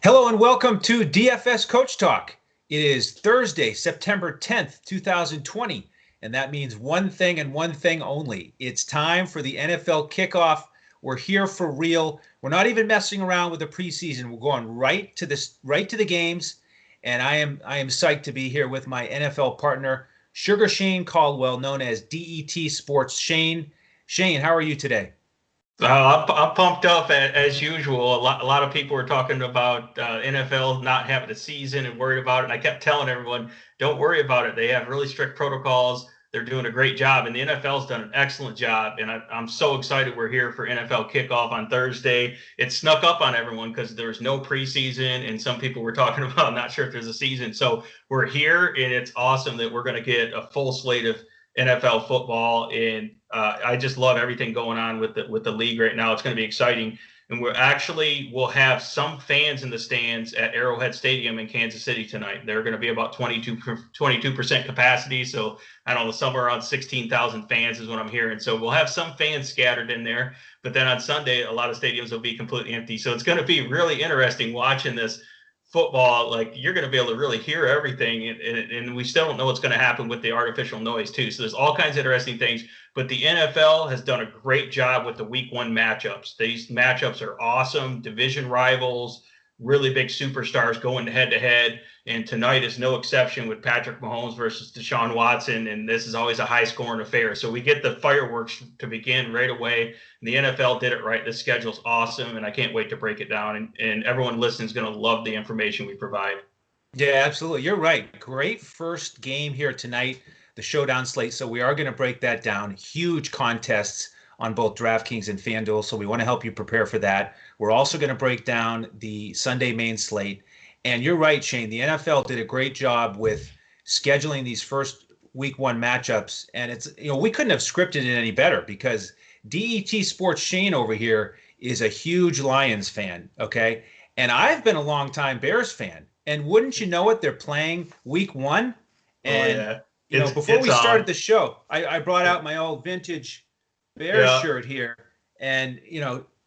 Hello and welcome to DFS Coach Talk. It is Thursday, September 10th, 2020, and that means one thing and one thing only. It's time for the NFL kickoff. We're here for real. We're not even messing around with the preseason. We're going right to the games, and I am psyched to be here with my NFL partner, Sugar Shane Caldwell, known as DET Sports Shane. Shane, how are you today? I'm pumped up as usual. A lot of people were talking about NFL not having a season and worried about it. And I kept telling everyone, don't worry about it. They have really strict protocols. They're doing a great job. And the NFL's done an excellent job. And I'm so excited we're here for NFL kickoff on Thursday. It snuck up on everyone because there's no preseason. And some people were talking about, not sure if there's a season. So we're here, and it's awesome that we're going to get a full slate of NFL football, and I just love everything going on with the league right now. It's going to be exciting, and we'll have some fans in the stands at Arrowhead Stadium in Kansas City tonight. They're going to be about 22% capacity, so I don't know, somewhere around 16,000 fans is what I'm hearing. So we'll have some fans scattered in there, but then on Sunday, a lot of stadiums will be completely empty. So it's going to be really interesting watching this football. Like, you're going to be able to really hear everything, and we still don't know what's going to happen with the artificial noise too. So there's all kinds of interesting things, but the NFL has done a great job with the week one matchups. These matchups are awesome, division rivals, really big superstars going head to head, and tonight is no exception with Patrick Mahomes versus Deshaun Watson, and this is always a high scoring affair. So we get the fireworks to begin right away. The NFL did it right. This schedule's awesome, and I can't wait to break it down. And everyone listening is going to love the information we provide. Yeah, absolutely. You're right. Great first game here tonight, the Showdown slate. So we are going to break that down. Huge contests on both DraftKings and FanDuel. So we want to help you prepare for that. We're also going to break down the Sunday main slate. And you're right, Shane. The NFL did a great job with scheduling these first week one matchups. And it's, we couldn't have scripted it any better because DET Sports Shane over here is a huge Lions fan. Okay. And I've been a long time Bears fan. And wouldn't you know it, they're playing week one. And, before we started the show, I brought out my old vintage Bears shirt here. And,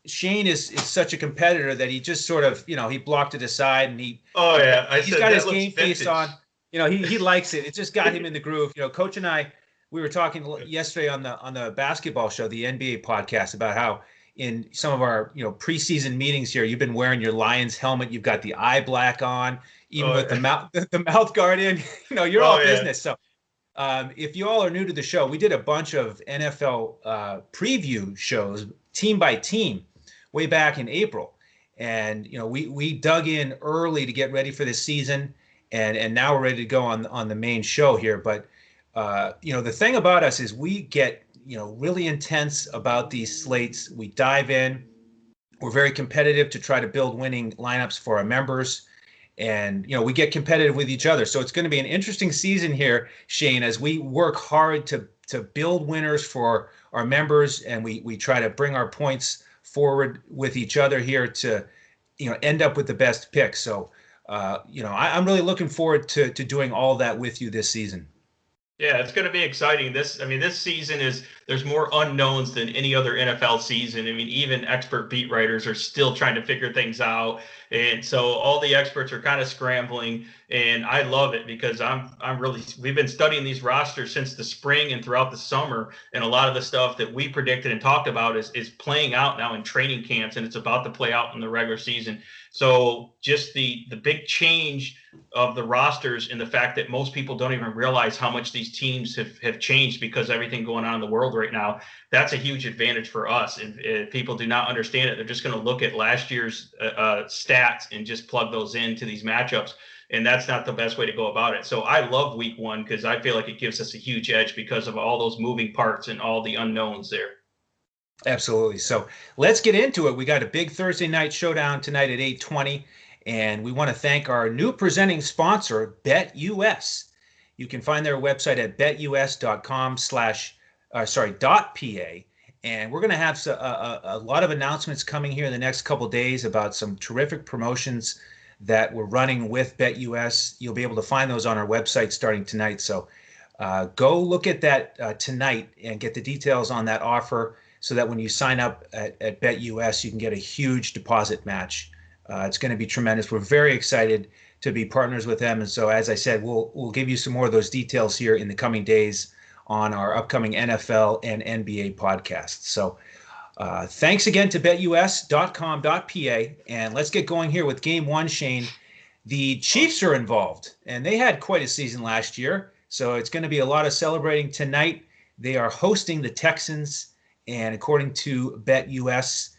Shane is such a competitor that he just sort of, he blocked it aside, and he's got his game face on. He likes it. It just got him in the groove. Coach and I, we were talking yesterday on the basketball show, the NBA podcast, about how in some of our preseason meetings here, you've been wearing your Lions helmet. You've got the eye black on, even with the mouth guard in. You're all business. So if you all are new to the show, we did a bunch of NFL preview shows, team by team, way back in April, and we dug in early to get ready for this season, and now we're ready to go on the main show here. But the thing about us is we get really intense about these slates. We dive in. We're very competitive to try to build winning lineups for our members. And, we get competitive with each other. So it's going to be an interesting season here, Shane, as we work hard to build winners for our members. And we try to bring our points forward with each other here to, end up with the best pick. So, I'm really looking forward to doing all that with you this season. Yeah, it's going to be exciting. This season there's more unknowns than any other NFL season. I mean, even expert beat writers are still trying to figure things out. And so all the experts are kind of scrambling, and I love it because we've been studying these rosters since the spring and throughout the summer. And a lot of the stuff that we predicted and talked about is playing out now in training camps, and it's about to play out in the regular season. So just the big change of the rosters and the fact that most people don't even realize how much these teams have changed because of everything going on in the world right now, that's a huge advantage for us. And if people do not understand it, they're just going to look at last year's stats and just plug those into these matchups. And that's not the best way to go about it. So I love week one because I feel like it gives us a huge edge because of all those moving parts and all the unknowns there. Absolutely. So let's get into it. We got a big Thursday night showdown tonight at 8:20, and we want to thank our new presenting sponsor, BetUS. You can find their website at betus.com/.pa. And we're going to have a lot of announcements coming here in the next couple of days about some terrific promotions that we're running with BetUS. You'll be able to find those on our website starting tonight. So go look at that tonight and get the details on that offer, so that when you sign up at BetUS, you can get a huge deposit match It's going to be tremendous. We're very excited to be partners with them. And so, as I said, we'll give you some more of those details here in the coming days on our upcoming NFL and NBA podcasts. So thanks again to betus.com.pa. And let's get going here with game one, Shane. The Chiefs are involved, and they had quite a season last year. So it's going to be a lot of celebrating tonight. They are hosting the Texans. And according to BetUS,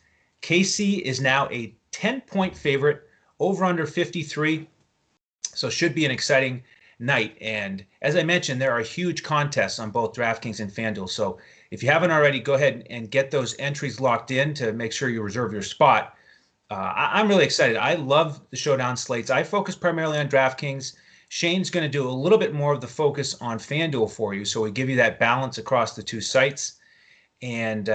KC is now a 10-point favorite, over under 53. So should be an exciting night. And as I mentioned, there are huge contests on both DraftKings and FanDuel. So if you haven't already, go ahead and get those entries locked in to make sure you reserve your spot. I'm really excited. I love the Showdown slates. I focus primarily on DraftKings. Shane's going to do a little bit more of the focus on FanDuel for you. So we give you that balance across the two sites. And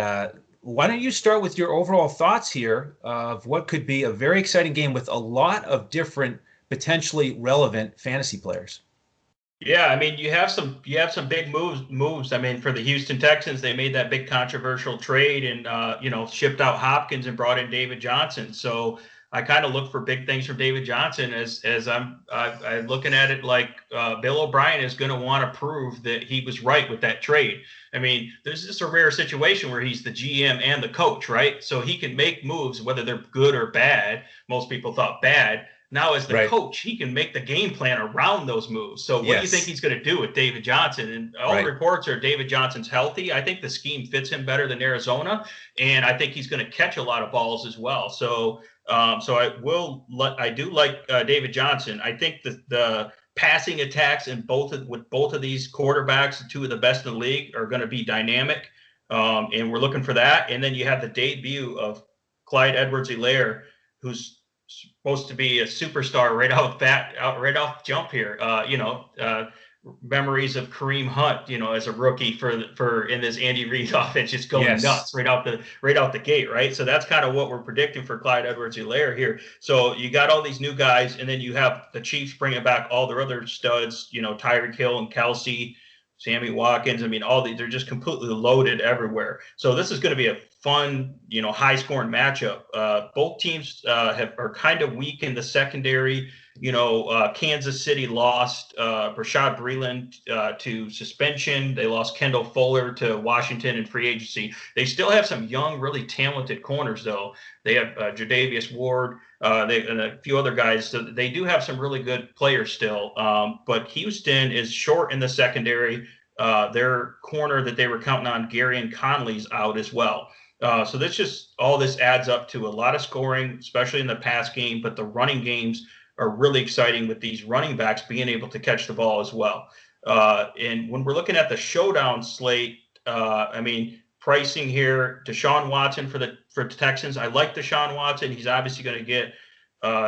why don't you start with your overall thoughts here of what could be a very exciting game with a lot of different potentially relevant fantasy players? Yeah, I mean, you have some big moves. I mean, for the Houston Texans, they made that big controversial trade and shipped out Hopkins and brought in David Johnson. So I kind of look for big things from David Johnson as I'm looking at it like Bill O'Brien is going to want to prove that he was right with that trade. I mean, there's just a rare situation where he's the GM and the coach, right? So he can make moves, whether they're good or bad. Most people thought bad. Now, as the coach, he can make the game plan around those moves. So what do you think he's going to do with David Johnson? And all reports are David Johnson's healthy. I think the scheme fits him better than Arizona. And I think he's going to catch a lot of balls as well. So I do like David Johnson. I think the passing attacks with both of these quarterbacks, two of the best in the league, are going to be dynamic. And we're looking for that. And then you have the debut of Clyde Edwards-Helaire, who's supposed to be a superstar right off jump here. Memories of Kareem Hunt, as a rookie for in this Andy Reid offense, just going nuts right out the gate, right? So that's kind of what we're predicting for Clyde Edwards-Helaire here. So you got all these new guys, and then you have the Chiefs bringing back all their other studs, Tyreek Hill and Kelsey, Sammy Watkins. I mean, they're just completely loaded everywhere. So this is going to be a fun, high-scoring matchup. Both teams are kind of weak in the secondary. Kansas City lost Rashad Breeland to suspension. They lost Kendall Fuller to Washington in free agency. They still have some young, really talented corners, though. They have Jadavius Ward and a few other guys. So they do have some really good players still. But Houston is short in the secondary. Their corner that they were counting on, Gary and Conley's out as well. So all this adds up to a lot of scoring, especially in the pass game, but the running games are really exciting with these running backs being able to catch the ball as well. And when we're looking at the Showdown slate, pricing here, Deshaun Watson for the Texans. I like Deshaun Watson. He's obviously going to get,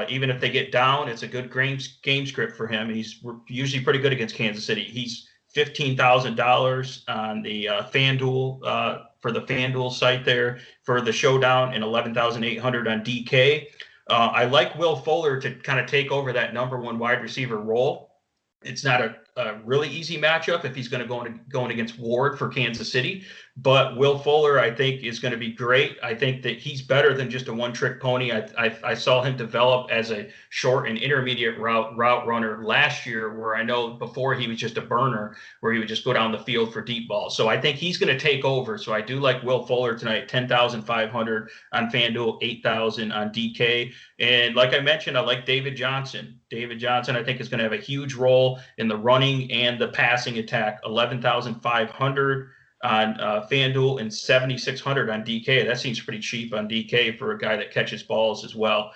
even if they get down, it's a good game script for him. He's usually pretty good against Kansas City. He's $15,000 on the FanDuel for the FanDuel site there for the Showdown, and $11,800 on DK. I like Will Fuller to kind of take over that number one wide receiver role. It's not a really easy matchup if he's going to going against Ward for Kansas City. But Will Fuller, I think, is going to be great. I think that he's better than just a one-trick pony. I saw him develop as a short and intermediate route runner last year, where I know before he was just a burner, where he would just go down the field for deep balls. So I think he's going to take over. So I do like Will Fuller tonight, 10,500 on FanDuel, 8,000 on DK. And like I mentioned, I like David Johnson. David Johnson, I think, is going to have a huge role in the running and the passing attack. 11,500 on FanDuel and 7,600 on DK. That seems pretty cheap on DK for a guy that catches balls as well.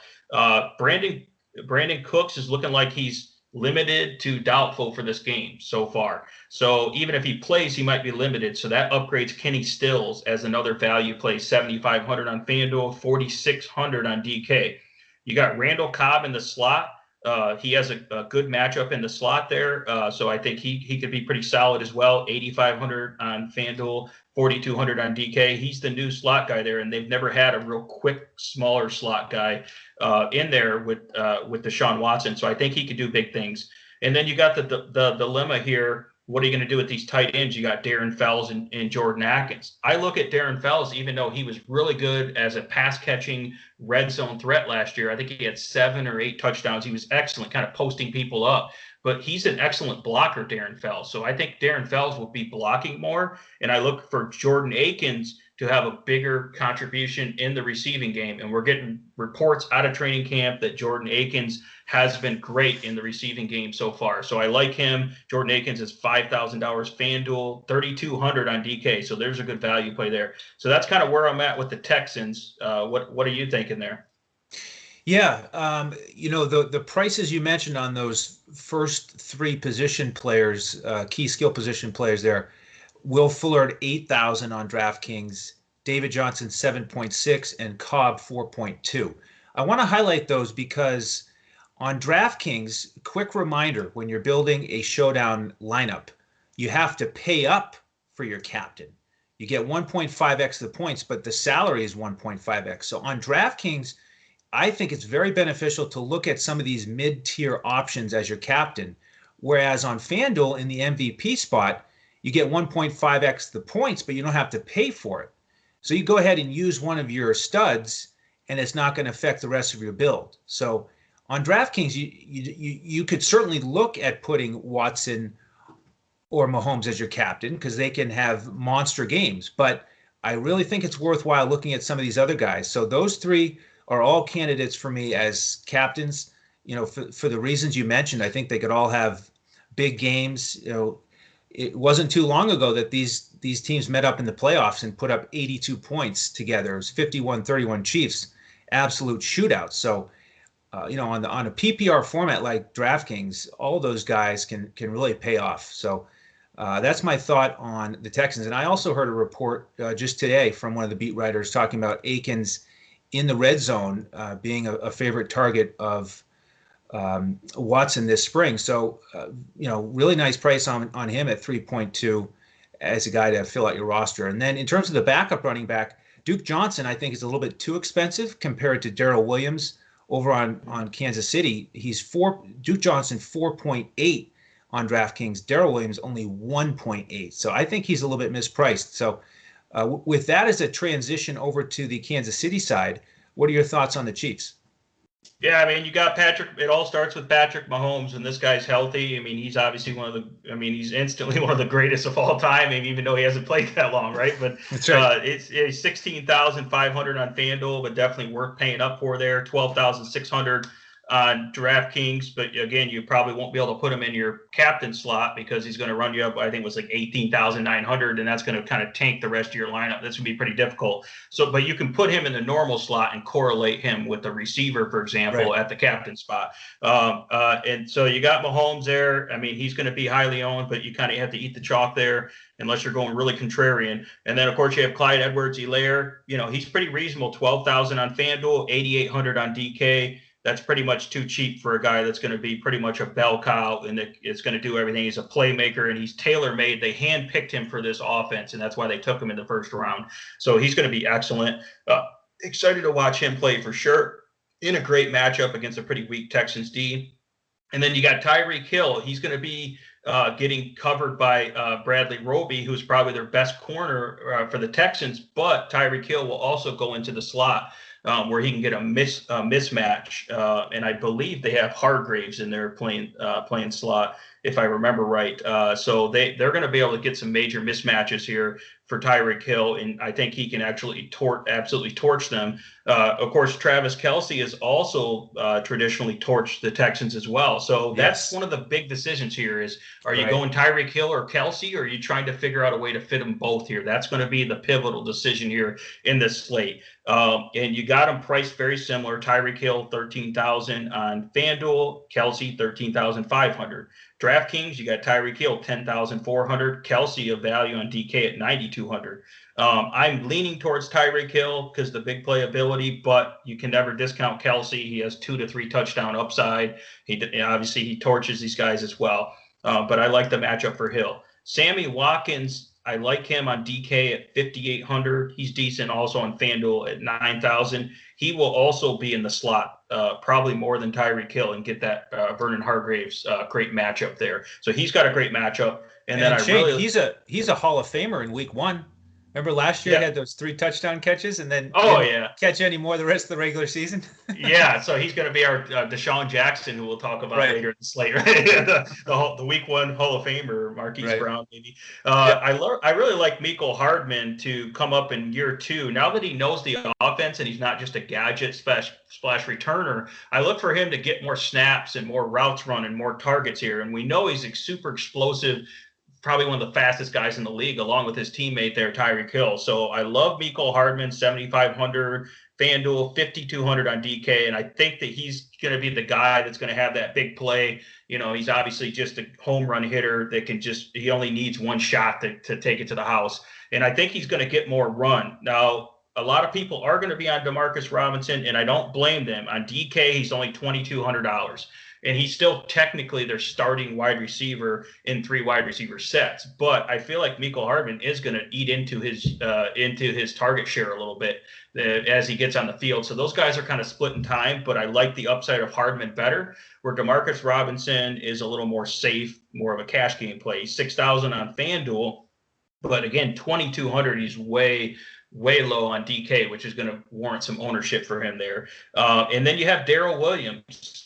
Brandon Cooks is looking like he's limited to doubtful for this game so far. So even if he plays, he might be limited. So that upgrades Kenny Stills as another value play, 7,500 on FanDuel, 4,600 on DK. You got Randall Cobb in the slot. He has a good matchup in the slot there. So I think he could be pretty solid as well. 8,500 on FanDuel, 4,200 on DK. He's the new slot guy there, and they've never had a real quick, smaller slot guy in there with Deshaun Watson. So I think he could do big things. And then you got the dilemma here what are you going to do with these tight ends? You got Darren Fells and Jordan Akins. I look at Darren Fells, even though he was really good as a pass-catching red zone threat last year. I think he had 7 or 8 touchdowns. He was excellent, kind of posting people up. But he's an excellent blocker, Darren Fells. So I think Darren Fells will be blocking more. And I look for Jordan Akins to have a bigger contribution in the receiving game. And we're getting reports out of training camp that Jordan Akins has been great in the receiving game so far. So I like him. Jordan Akins is $5,000 FanDuel, $3,200 on DK. So there's a good value play there. So that's kind of where I'm at with the Texans. What are you thinking there? Yeah, the prices you mentioned on those first 3 position players, key skill position players there, Will Fuller at 8,000 on DraftKings, David Johnson 7.6, and Cobb 4.2. I want to highlight those because on DraftKings, quick reminder, when you're building a showdown lineup, you have to pay up for your captain. You get 1.5x the points, but the salary is 1.5x. So on DraftKings, I think it's very beneficial to look at some of these mid-tier options as your captain, whereas on FanDuel in the MVP spot, you get 1.5x the points, but you don't have to pay for it. So you go ahead and use one of your studs, and it's not going to affect the rest of your build. So on DraftKings, you could certainly look at putting Watson or Mahomes as your captain because they can have monster games. But I really think it's worthwhile looking at some of these other guys. So those 3 are all candidates for me as captains, for the reasons you mentioned. I think they could all have big games. It wasn't too long ago that these teams met up in the playoffs and put up 82 points together. It was 51-31 Chiefs, absolute shootout. So, on a PPR format like DraftKings, all those guys can really pay off. So that's my thought on the Texans. And I also heard a report just today from one of the beat writers talking about Akins in the red zone being a favorite target of Watson this spring. So, really nice price on him at 3.2 as a guy to fill out your roster. And then in terms of the backup running back, Duke Johnson, I think, is a little bit too expensive compared to Daryl Williams over on Kansas City. Duke Johnson 4.8 on DraftKings. Daryl Williams only 1.8. So I think he's a little bit mispriced. So with that as a transition over to the Kansas City side, what are your thoughts on the Chiefs? Yeah, I mean, you got Patrick. It all starts with Patrick Mahomes, and this guy's healthy. I mean, he's obviously he's instantly one of the greatest of all time, even though he hasn't played that long, right? But that's right. It's 16,500 on FanDuel, but definitely worth paying up for there. 12,600 on DraftKings, but again, you probably won't be able to put him in your captain slot because he's going to run you up. I think it was like 18,900, and that's going to kind of tank the rest of your lineup. That's going to be pretty difficult. So, but you can put him in the normal slot and correlate him with the receiver, for example, right, at the captain spot. And so you got Mahomes there. I mean, he's going to be highly owned, but you kind of have to eat the chalk there unless you're going really contrarian. And then, of course, you have Clyde Edwards-Helaire. He's pretty reasonable, 12,000 on FanDuel, 8,800 on DK. That's pretty much too cheap for a guy that's going to be pretty much a bell cow and it's going to do everything. He's a playmaker and he's tailor-made. They handpicked him for this offense, and that's why they took him in the first round. So he's going to be excellent. Excited to watch him play for sure in a great matchup against a pretty weak Texans D. And then you got Tyreek Hill. He's going to be getting covered by Bradley Roby, who's probably their best corner for the Texans, but Tyreek Hill will also go into the slot where he can get a mismatch. And I believe they have Hargraves in their playing slot, if I remember right. So they're going to be able to get some major mismatches here for Tyreek Hill, and I think he can actually absolutely torch them. Of course, Travis Kelce has also traditionally torched the Texans as well. So that's one of the big decisions here is, are you going Tyreek Hill or Kelce, or are you trying to figure out a way to fit them both here? That's going to be the pivotal decision here in this slate. And you got them priced very similar. Tyreek Hill, 13,000 on FanDuel, Kelce, 13,500. DraftKings, you got Tyreek Hill, 10,400. Kelce, a value on DK at 9,200. I'm leaning towards Tyreek Hill because the big playability, but you can never discount Kelce. He has 2 to 3 touchdown upside. Obviously he torches these guys as well. But I like the matchup for Hill. Sammy Watkins I like him on DK at 5,800. He's decent also on FanDuel at 9,000. He will also be in the slot, probably more than Tyreek Hill, and get that Vernon Hargreaves great matchup there. So he's got a great matchup. And then Shane, he's a Hall of Famer in week 1. Remember last year he had those 3 touchdown catches and then didn't catch any more the rest of the regular season? Yeah, so he's going to be our Deshawn Jackson, who we'll talk about later in the slate, right? the week 1 Hall of Famer, Marquis Brown, maybe. I really like Mecole Hardman to come up in year 2. Now that he knows the offense and he's not just a gadget splash returner, I look for him to get more snaps and more routes run and more targets here. And we know he's super explosive, probably one of the fastest guys in the league, along with his teammate there, Tyreek Hill. So I love Mecole Hardman, 7,500, FanDuel, 5,200 on DK. And I think that he's going to be the guy that's going to have that big play. You know, he's obviously just a home run hitter that he only needs one shot to take it to the house. And I think he's going to get more run. Now, a lot of people are going to be on Demarcus Robinson, and I don't blame them. On DK, he's only $2,200. And he's still technically their starting wide receiver in 3 wide receiver sets. But I feel like Mecole Hardman is going to eat into his target share a little bit as he gets on the field. So those guys are kind of split in time, but I like the upside of Hardman better, where Demarcus Robinson is a little more safe, more of a cash game play. He's 6,000 on FanDuel, but again, 2,200, he's way low on DK, which is going to warrant some ownership for him there. And then you have Daryl Williams,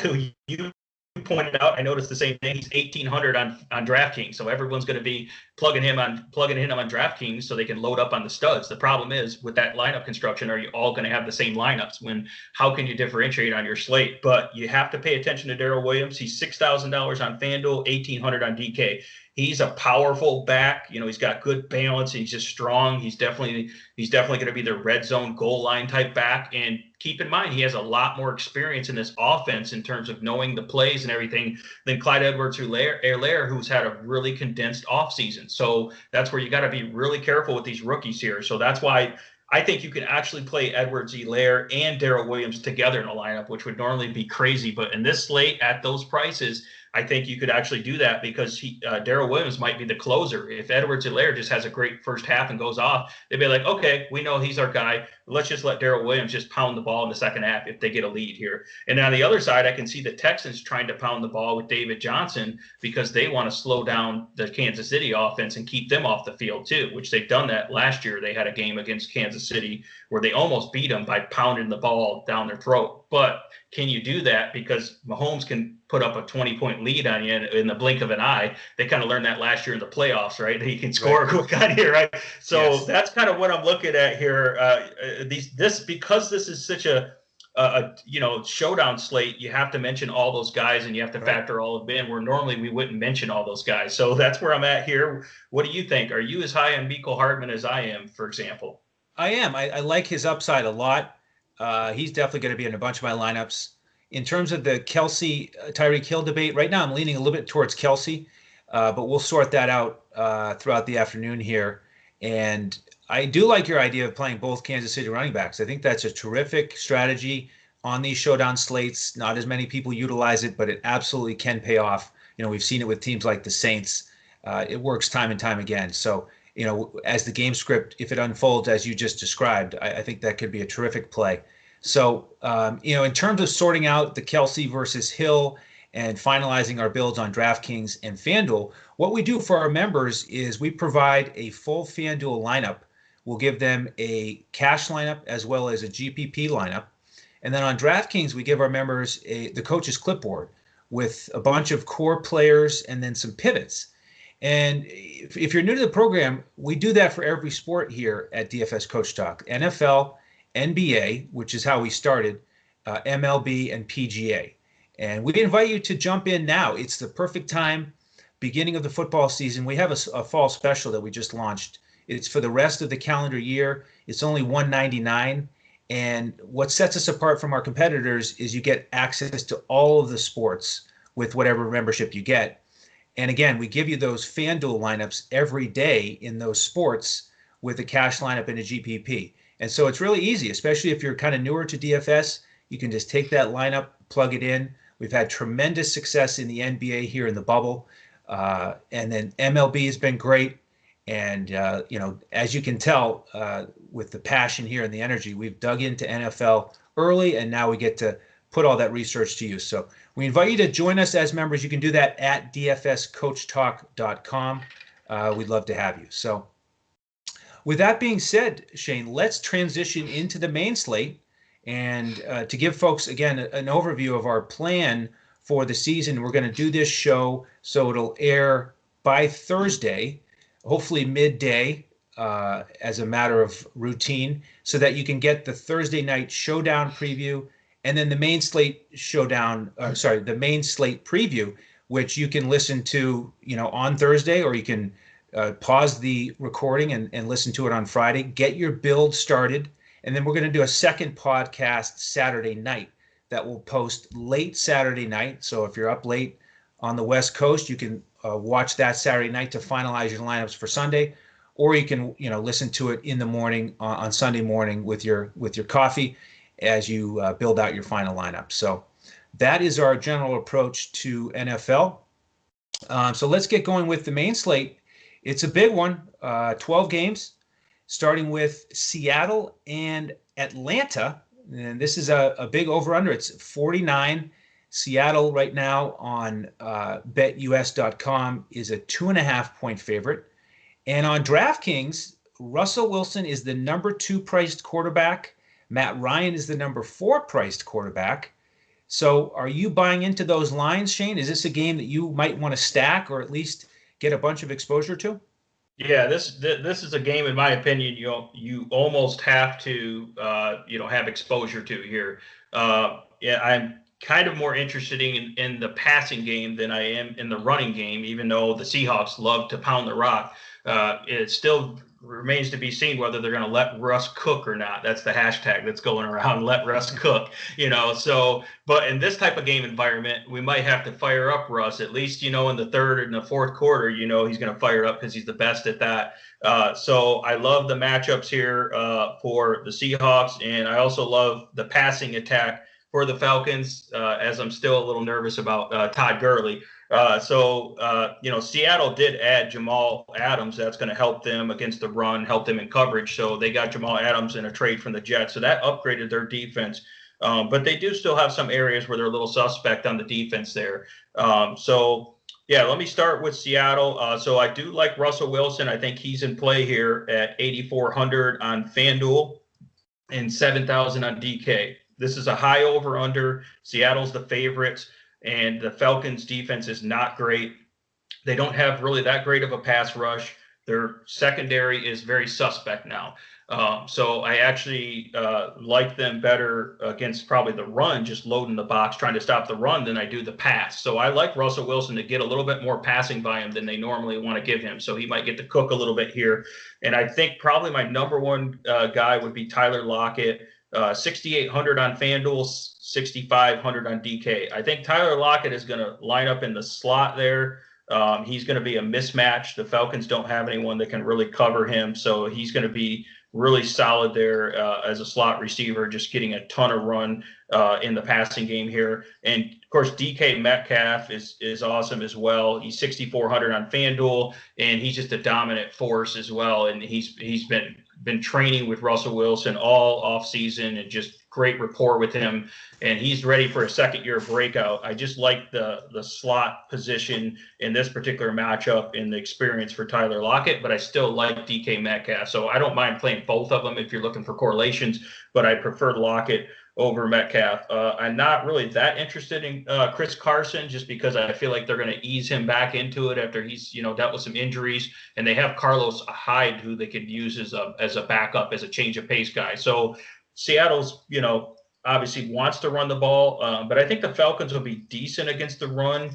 who you pointed out. I noticed the same thing. He's 1,800 on DraftKings, so everyone's going to be plugging him on DraftKings so they can load up on the studs. The problem is with that lineup construction, are you all going to have the same lineups? How can you differentiate on your slate? But you have to pay attention to Daryl Williams. He's $6,000 on FanDuel, 1,800 on DK. He's a powerful back. You know, he's got good balance. He's just strong. He's definitely going to be the red zone goal line type back. And keep in mind, he has a lot more experience in this offense in terms of knowing the plays and everything than Clyde Edwards-Helaire, who's had a really condensed offseason. So that's where you got to be really careful with these rookies here. So that's why I think you can actually play Edwards-Helaire and Daryl Williams together in a lineup, which would normally be crazy. But in this slate at those prices, I think you could actually do that because Daryl Williams might be the closer. If Edwards-Helaire just has a great first half and goes off, they'd be like, okay, we know he's our guy. Let's just let Daryl Williams just pound the ball in the second half if they get a lead here. And on the other side, I can see the Texans trying to pound the ball with David Johnson because they want to slow down the Kansas City offense and keep them off the field too, which they've done that last year. They had a game against Kansas City where they almost beat them by pounding the ball down their throat. But can you do that? Because Mahomes can put up a 20-point lead on you in the blink of an eye. They kind of learned that last year in the playoffs, right? He can score quick on here, right? So that's kind of what I'm looking at here. Because this is such a showdown slate, you have to mention all those guys and you have to factor all of them in, where normally we wouldn't mention all those guys. So that's where I'm at here. What do you think? Are you as high on Mecole Hardman as I am, for example? I am. I like his upside a lot. He's definitely going to be in a bunch of my lineups. In terms of the Kelsey Tyreek Hill debate, right now I'm leaning a little bit towards Kelsey, but we'll sort that out throughout the afternoon here. And I do like your idea of playing both Kansas City running backs. I think that's a terrific strategy on these showdown slates. Not as many people utilize it, but it absolutely can pay off. You know, we've seen it with teams like the Saints. It works time and time again. So, you know, as the game script, if it unfolds as you just described, I think that could be a terrific play. So, in terms of sorting out the Kelsey versus Hill and finalizing our builds on DraftKings and FanDuel, what we do for our members is we provide a full FanDuel lineup. We'll give them a cash lineup as well as a GPP lineup. And then on DraftKings, we give our members the coach's clipboard with a bunch of core players and then some pivots. And if you're new to the program, we do that for every sport here at DFS Coach Talk: NFL, NBA, which is how we started, MLB, and PGA. And we invite you to jump in now. It's the perfect time, beginning of the football season. We have a fall special that we just launched. It's for the rest of the calendar year. It's only $199. And what sets us apart from our competitors is you get access to all of the sports with whatever membership you get. And again, we give you those FanDuel lineups every day in those sports with a cash lineup and a GPP. And so it's really easy, especially if you're kind of newer to DFS. You can just take that lineup, plug it in. We've had tremendous success in the NBA here in the bubble. And then MLB has been great. And, as you can tell, with the passion here and the energy, we've dug into NFL early, and now we get to put all that research to use. So we invite you to join us as members. You can do that at dfscoachtalk.com. We'd love to have you. So with that being said, Shane, let's transition into the main slate. And to give folks, again, an overview of our plan for the season, we're going to do this show so it'll air by Thursday, hopefully midday, as a matter of routine, so that you can get the Thursday night Showdown preview and then the main slate the main slate preview, which you can listen to, on Thursday, or you can pause the recording and listen to it on Friday. Get your build started, and then we're going to do a second podcast Saturday night that will post late Saturday night. So if you're up late on the West Coast, you can watch that Saturday night to finalize your lineups for Sunday, or you can listen to it in the morning on Sunday morning with your coffee as you build out your final lineup. So that is our general approach to NFL. So let's get going with the main slate. It's a big one, 12 games, starting with Seattle and Atlanta. And this is a big over-under. It's 49. Seattle right now on betus.com is a 2.5-point favorite. And on DraftKings, Russell Wilson is the number 2 priced quarterback. Matt Ryan is the number 4 priced quarterback. So are you buying into those lines, Shane? Is this a game that you might want to stack or at least get a bunch of exposure to? Yeah, this is a game, in my opinion, you almost have to have exposure to here. I'm kind of more interested in the passing game than I am in the running game, even though the Seahawks love to pound the rock. It still remains to be seen whether they're going to let Russ cook or not. That's the hashtag that's going around, let Russ cook, So, but in this type of game environment, we might have to fire up Russ, at least, in the third and the fourth quarter, he's going to fire up because he's the best at that. So I love the matchups here for the Seahawks, and I also love the passing attack for the Falcons, as I'm still a little nervous about Todd Gurley. Seattle did add Jamal Adams. That's going to help them against the run, help them in coverage. So they got Jamal Adams in a trade from the Jets. So that upgraded their defense. But they do still have some areas where they're a little suspect on the defense there. Let me start with Seattle. So I do like Russell Wilson. I think he's in play here at 8,400 on FanDuel and 7,000 on DK. This is a high over-under. Seattle's the favorites. And the Falcons' defense is not great. They don't have really that great of a pass rush. Their secondary is very suspect now. So I actually like them better against probably the run, just loading the box, trying to stop the run, than I do the pass. So I like Russell Wilson to get a little bit more passing by him than they normally want to give him. So he might get to cook a little bit here. And I think probably my number one guy would be Tyler Lockett. 6,800 on FanDuel, 6,500 on DK. I think Tyler Lockett is going to line up in the slot there. He's going to be a mismatch. The Falcons don't have anyone that can really cover him, so he's going to be really solid there as a slot receiver, just getting a ton of run in the passing game here. And of course, DK Metcalf is awesome as well. He's 6,400 on FanDuel, and he's just a dominant force as well. And he's been training with Russell Wilson all off season, and just great rapport with him, and he's ready for a second year breakout. I just like the slot position in this particular matchup and the experience for Tyler Lockett, but I still like DK Metcalf. So I don't mind playing both of them if you're looking for correlations, but I prefer Lockett over Metcalf. I'm not really that interested in Chris Carson, just because I feel like they're going to ease him back into it after he's dealt with some injuries, and they have Carlos Hyde, who they could use as a backup, as a change of pace guy. So Seattle's obviously wants to run the ball, but I think the Falcons will be decent against the run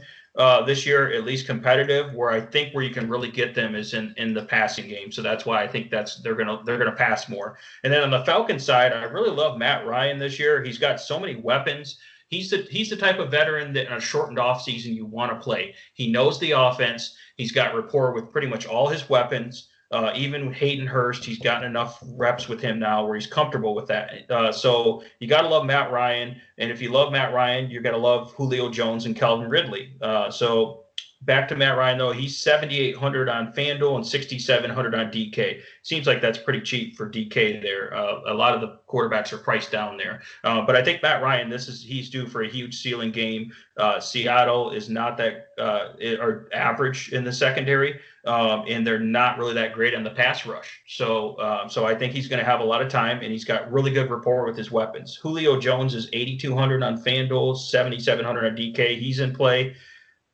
this year, at least competitive. Where you can really get them is in the passing game. So that's why I think they're gonna pass more. And then on the Falcons side, I really love Matt Ryan this year. He's got so many weapons. He's the type of veteran that in a shortened offseason you want to play. He knows the offense. He's got rapport with pretty much all his weapons. Even with Hayden Hurst, he's gotten enough reps with him now where he's comfortable with that. So you got to love Matt Ryan. And if you love Matt Ryan, you're going to love Julio Jones and Calvin Ridley. So back to Matt Ryan, though, he's 7,800 on FanDuel and 6,700 on DK. Seems like that's pretty cheap for DK there. A lot of the quarterbacks are priced down there. But I think Matt Ryan, he's due for a huge ceiling game. Seattle is not that or average in the secondary, and they're not really that great on the pass rush. So I think he's going to have a lot of time, and he's got really good rapport with his weapons. Julio Jones is 8,200 on FanDuel, 7,700 on DK. He's in play.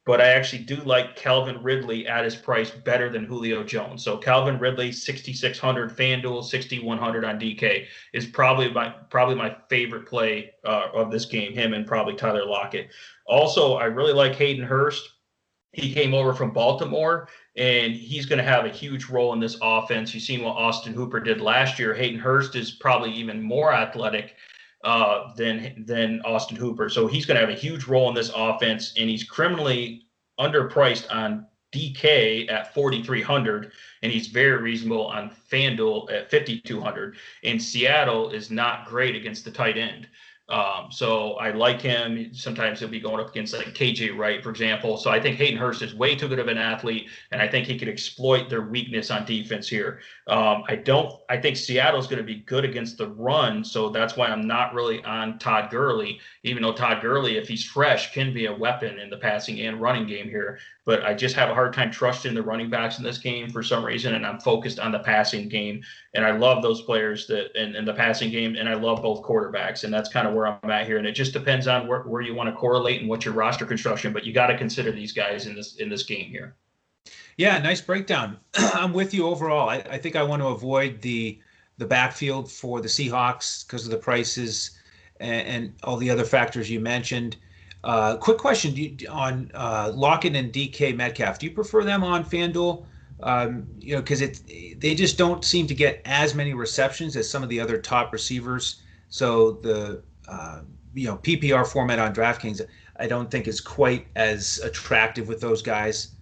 But I actually do like Calvin Ridley at his price better than Julio Jones. So Calvin Ridley, 6,600 FanDuel, 6,100 on DK is probably my favorite play of this game. Him and probably Tyler Lockett. Also, I really like Hayden Hurst. He came over from Baltimore, and he's going to have a huge role in this offense. You've seen what Austin Hooper did last year. Hayden Hurst is probably even more athletic than Austin Hooper. So he's going to have a huge role in this offense, and he's criminally underpriced on DK at 4,300, and he's very reasonable on FanDuel at 5,200. And Seattle is not great against the tight end. So I like him. Sometimes he'll be going up against like KJ Wright, for example. So I think Hayden Hurst is way too good of an athlete, and I think he could exploit their weakness on defense here. I think Seattle's going to be good against the run, so that's why I'm not really on Todd Gurley, even though Todd Gurley, if he's fresh, can be a weapon in the passing and running game here. But I just have a hard time trusting the running backs in this game for some reason, and I'm focused on the passing game. And I love those players that in the passing game, and I love both quarterbacks, and that's kind of where I'm at here. And it just depends on where you want to correlate and what's your roster construction, but you got to consider these guys in this game here. Yeah, nice breakdown. I'm with you overall. I think I want to avoid the backfield for the Seahawks because of the prices and all the other factors you mentioned. Quick question on Lockett and DK Metcalf. Do you prefer them on FanDuel? Because they just don't seem to get as many receptions as some of the other top receivers. So the PPR format on DraftKings, I don't think is quite as attractive with those guys.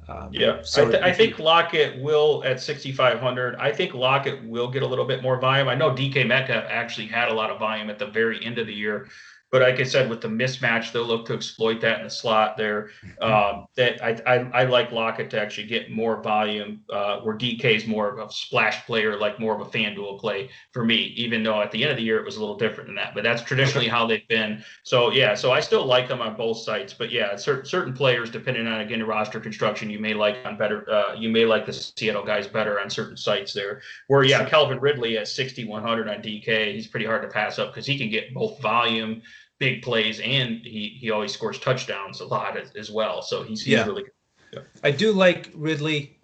I think Lockett will at 6,500. I think Lockett will get a little bit more volume. I know DK Metcalf actually had a lot of volume at the very end of the year. But like I said, with the mismatch, they'll look to exploit that in the slot there. I like Lockett to actually get more volume, where DK is more of a splash player, like more of a FanDuel play for me, even though at the end of the year it was a little different than that. But that's traditionally how they've been. So I still like them on both sites. But certain players, depending on, again, roster construction, you may like on better. You may like the Seattle guys better on certain sites there. Where Calvin Ridley at 6,100 on DK, he's pretty hard to pass up because he can get both volume, big plays, and he always scores touchdowns a lot as well. So he's really good. Yeah. I do like Ridley.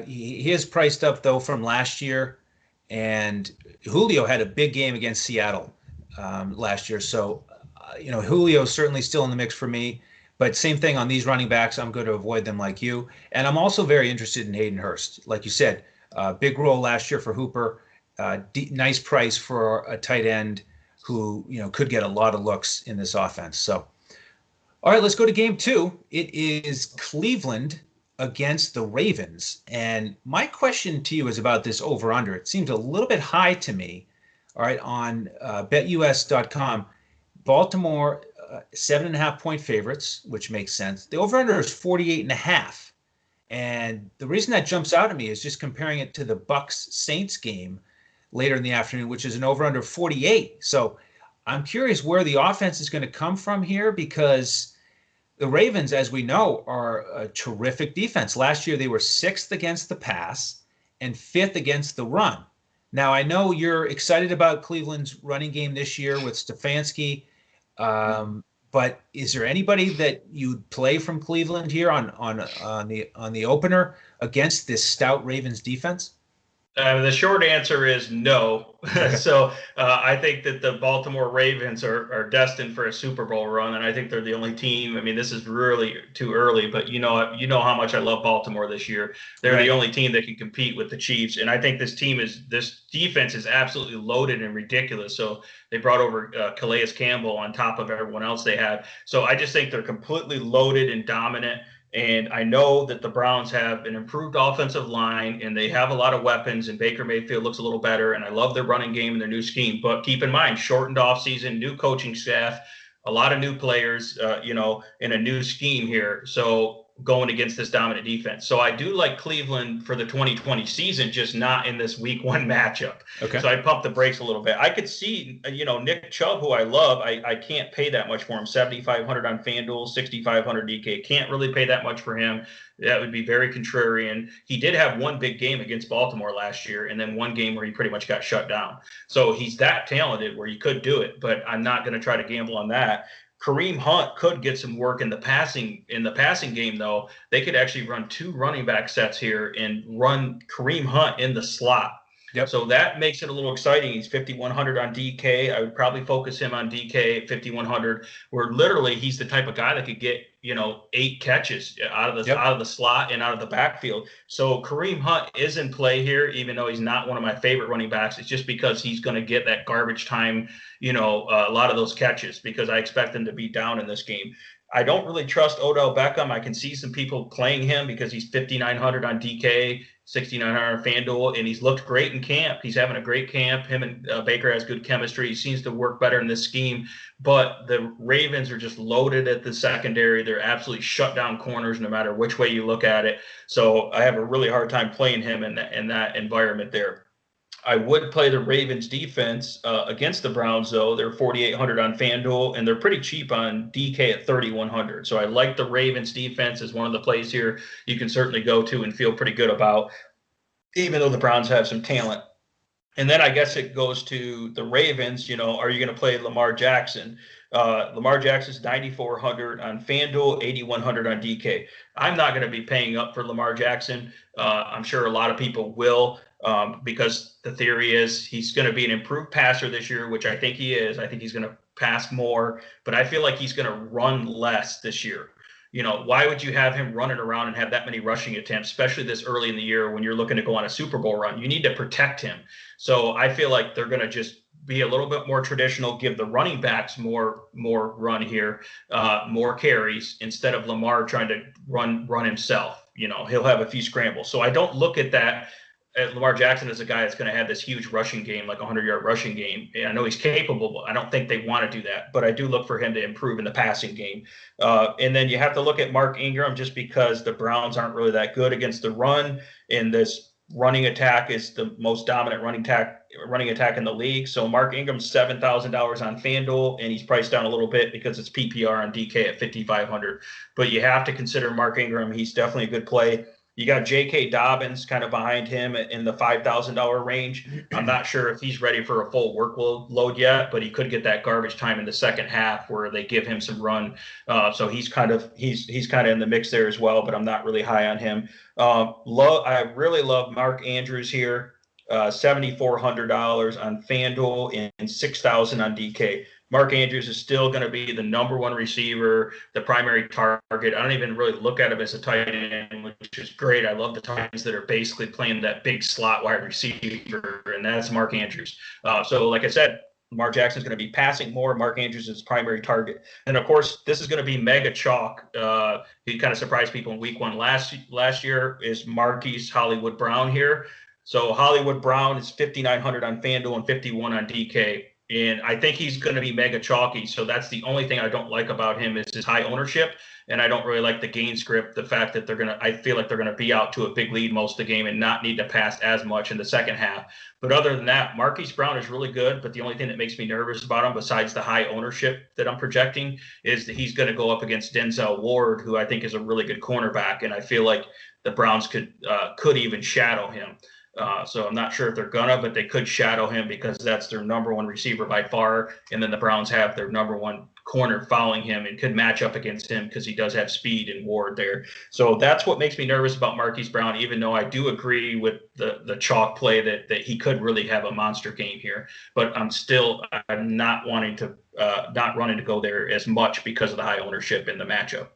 He is priced up though from last year, and Julio had a big game against Seattle last year. So Julio's certainly still in the mix for me. But same thing on these running backs. I'm going to avoid them like you. And I'm also very interested in Hayden Hurst. Like you said, big role last year for Hooper. Nice price for a tight end who could get a lot of looks in this offense. So, all right, let's go to game 2. It is Cleveland against the Ravens. And my question to you is about this over-under. It seems a little bit high to me. All right, on betus.com, Baltimore 7.5-point favorites, which makes sense. The over-under is 48.5. And the reason that jumps out at me is just comparing it to the Bucs-Saints game later in the afternoon, which is an over-under 48. So I'm curious where the offense is going to come from here, because the Ravens, as we know, are a terrific defense. Last year, they were 6th against the pass and 5th against the run. Now, I know you're excited about Cleveland's running game this year with Stefanski, but is there anybody that you'd play from Cleveland here on the opener against this stout Ravens defense? The short answer is no. So I think that the Baltimore Ravens are destined for a Super Bowl run, and I think they're the only team. I mean, this is really too early, but you know how much I love Baltimore this year. They're the only team that can compete with the Chiefs, and I think this defense is absolutely loaded and ridiculous. So they brought over Calais Campbell on top of everyone else they have. So I just think they're completely loaded and dominant. And I know that the Browns have an improved offensive line, and they have a lot of weapons, and Baker Mayfield looks a little better, and I love their running game and their new scheme. But keep in mind, shortened offseason, new coaching staff, a lot of new players, in a new scheme here. So going against this dominant defense. So I do like Cleveland for the 2020 season, just not in this week 1 matchup. Okay. So I pump the brakes a little bit. I could see, Nick Chubb, who I love, I can't pay that much for him. 7,500 on FanDuel, 6,500 DK. Can't really pay that much for him. That would be very contrarian. He did have one big game against Baltimore last year, and then one game where he pretty much got shut down. So he's that talented where you could do it, but I'm not going to try to gamble on that. Kareem Hunt could get some work in the passing game, though. They could actually run 2 running back sets here and run Kareem Hunt in the slot. Yep. So that makes it a little exciting. He's 5,100 on DK. I would probably focus him on DK 5,100, where literally he's the type of guy that could get 8 catches out of the slot and out of the backfield. So Kareem Hunt is in play here, even though he's not one of my favorite running backs. It's just because he's going to get that garbage time, a lot of those catches, because I expect him to be down in this game. I don't really trust Odell Beckham. I can see some people playing him because he's 5,900 on DK, 6,900 on FanDuel, and he's looked great in camp. He's having a great camp. Him and Baker has good chemistry. He seems to work better in this scheme. But the Ravens are just loaded at the secondary. They're absolutely shut down corners no matter which way you look at it. So I have a really hard time playing him in that environment there. I would play the Ravens defense against the Browns, though. They're 4,800 on FanDuel, and they're pretty cheap on DK at 3,100. So I like the Ravens defense as one of the plays here you can certainly go to and feel pretty good about, even though the Browns have some talent. And then I guess it goes to the Ravens. Are you going to play Lamar Jackson? Lamar Jackson's 9,400 on FanDuel, 8,100 on DK. I'm not going to be paying up for Lamar Jackson. I'm sure a lot of people will. Because the theory is he's going to be an improved passer this year, which I think he is. I think he's going to pass more, but I feel like he's going to run less this year. Why would you have him running around and have that many rushing attempts, especially this early in the year when you're looking to go on a Super Bowl run? You need to protect him. So I feel like they're going to just be a little bit more traditional, give the running backs more run here, more carries, instead of Lamar trying to run himself. He'll have a few scrambles. So I don't look at that. Lamar Jackson is a guy that's going to have this huge rushing game, like a 100-yard rushing game. And I know he's capable, but I don't think they want to do that. But I do look for him to improve in the passing game. And then you have to look at Mark Ingram, just because the Browns aren't really that good against the run. And this running attack is the most dominant running attack in the league. So Mark Ingram's $7,000 on FanDuel, and he's priced down a little bit because it's PPR on DK at 5,500. But you have to consider Mark Ingram. He's definitely a good play. You got J.K. Dobbins kind of behind him in the $5,000 range. I'm not sure if he's ready for a full workload yet, but he could get that garbage time in the second half where they give him some run. So he's kind of in the mix there as well, but I'm not really high on him. I really love Mark Andrews here, $7,400 on FanDuel and $6,000 on DK. Mark Andrews is still going to be the number one receiver, the primary target. I don't even really look at him as a tight end, which is great. I love the tight ends that are basically playing that big slot wide receiver, and that's Mark Andrews. So like I said, Lamar Jackson is going to be passing more. Mark Andrews is his primary target. And, of course, this is going to be mega chalk. He kind of surprised people in week 1 last year is Marquis Hollywood Brown here. So Hollywood Brown is 5,900 on FanDuel and 51 on DK. And I think he's going to be mega chalky. So that's the only thing I don't like about him is his high ownership. And I don't really like the game script, the fact that I feel like they're going to be out to a big lead most of the game and not need to pass as much in the second half. But other than that, Marquise Brown is really good. But the only thing that makes me nervous about him, besides the high ownership that I'm projecting, is that he's going to go up against Denzel Ward, who I think is a really good cornerback. And I feel like the Browns could even shadow him. So I'm not sure if they're gonna, but they could shadow him because that's their number one receiver by far. And then the Browns have their number one corner following him and could match up against him because he does have speed and Ward there. So that's what makes me nervous about Marquise Brown, even though I do agree with the chalk play that he could really have a monster game here. But I'm not wanting to go there as much because of the high ownership in the matchup.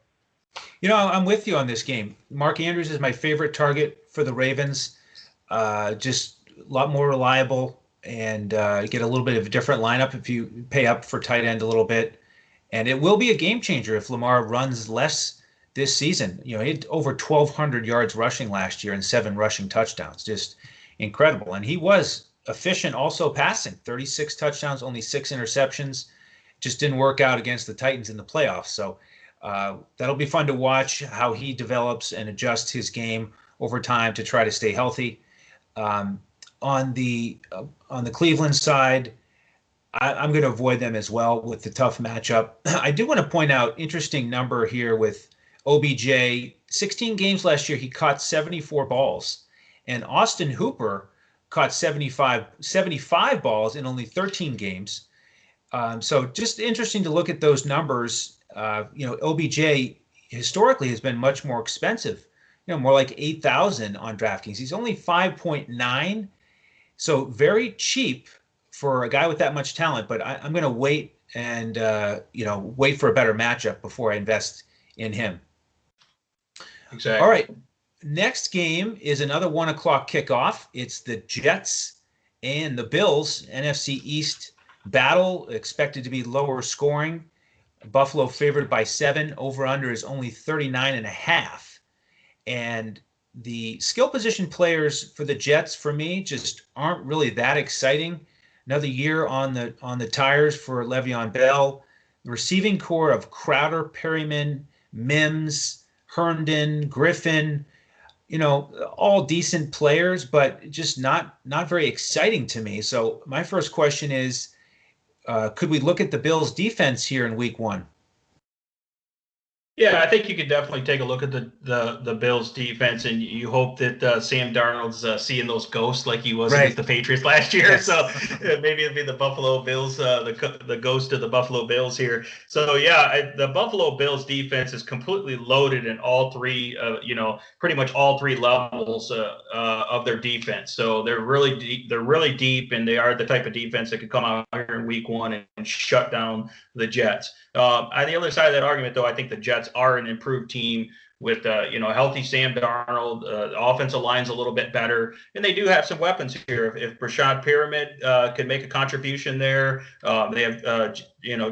I'm with you on this game. Mark Andrews is my favorite target for the Ravens. Just a lot more reliable and get a little bit of a different lineup if you pay up for tight end a little bit. And it will be a game changer if Lamar runs less this season. He had over 1,200 yards rushing last year and 7 rushing touchdowns. Just incredible. And he was efficient also passing. 36 touchdowns, only 6 interceptions. Just didn't work out against the Titans in the playoffs. So That'll be fun to watch how he develops and adjusts his game over time to try to stay healthy. Um, on the Cleveland side, I'm going to avoid them as well with the tough matchup. I do want to point out interesting number here with OBJ. 16 games last year, he caught 74 balls, and Austin Hooper caught 75 balls in only 13 games. So just interesting to look at those numbers. OBJ historically has been much more expensive, more like 8,000 on DraftKings. He's only 5.9, so very cheap for a guy with that much talent. But I'm going to wait and wait for a better matchup before I invest in him. Exactly. All right. Next game is another 1 o'clock kickoff. It's the Jets and the Bills, NFC East battle, expected to be lower scoring. Buffalo favored by 7. Over-under is only 39.5. And the skill position players for the Jets, for me, just aren't really that exciting. Another year on the tires for Le'Veon Bell. The receiving core of Crowder, Perryman, Mims, Herndon, Griffin, all decent players, but just not very exciting to me. So my first question is, could we look at the Bills' defense here in Week 1? Yeah, I think you could definitely take a look at the Bills defense, and you hope that Sam Darnold's seeing those ghosts like he was against the Patriots last year. Yes. So maybe it'll be the Buffalo Bills, the ghost of the Buffalo Bills here. So yeah, the Buffalo Bills defense is completely loaded in all three, pretty much all three levels of their defense. So they're really deep, and they are the type of defense that could come out here in Week 1 and shut down the Jets. On the other side of that argument, though, I think the Jets are an improved team with a healthy Sam Darnold. The offensive line's a little bit better, and they do have some weapons here. If Brashad Pyramid can make a contribution there, they have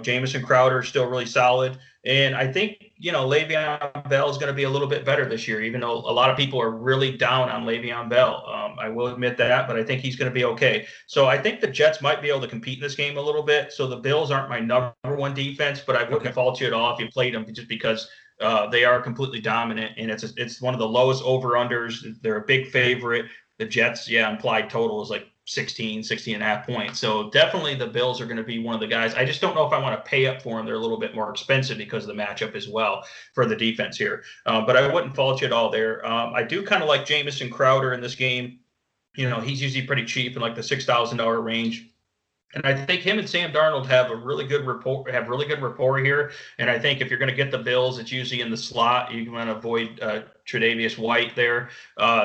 Jamison Crowder still really solid, and I think Le'Veon Bell is going to be a little bit better this year, even though a lot of people are really down on Le'Veon Bell. I will admit that, but I think he's going to be okay. So I think the Jets might be able to compete in this game a little bit. So the Bills aren't my number one defense, but I wouldn't fault you at all if you played them just because they are completely dominant, and it's one of the lowest over-unders. They're a big favorite. The Jets, implied total is like 16 and a half points. So definitely the Bills are going to be one of the guys. I just don't know if I want to pay up for them. They're a little bit more expensive because of the matchup as well for the defense here. But I wouldn't fault you at all there. I do kind of like Jamison Crowder in this game. He's usually pretty cheap in like the $6,000 range. And I think him and Sam Darnold have a really good rapport here. And I think if you're going to get the Bills, it's usually in the slot. You want to avoid Tre'Davious White there.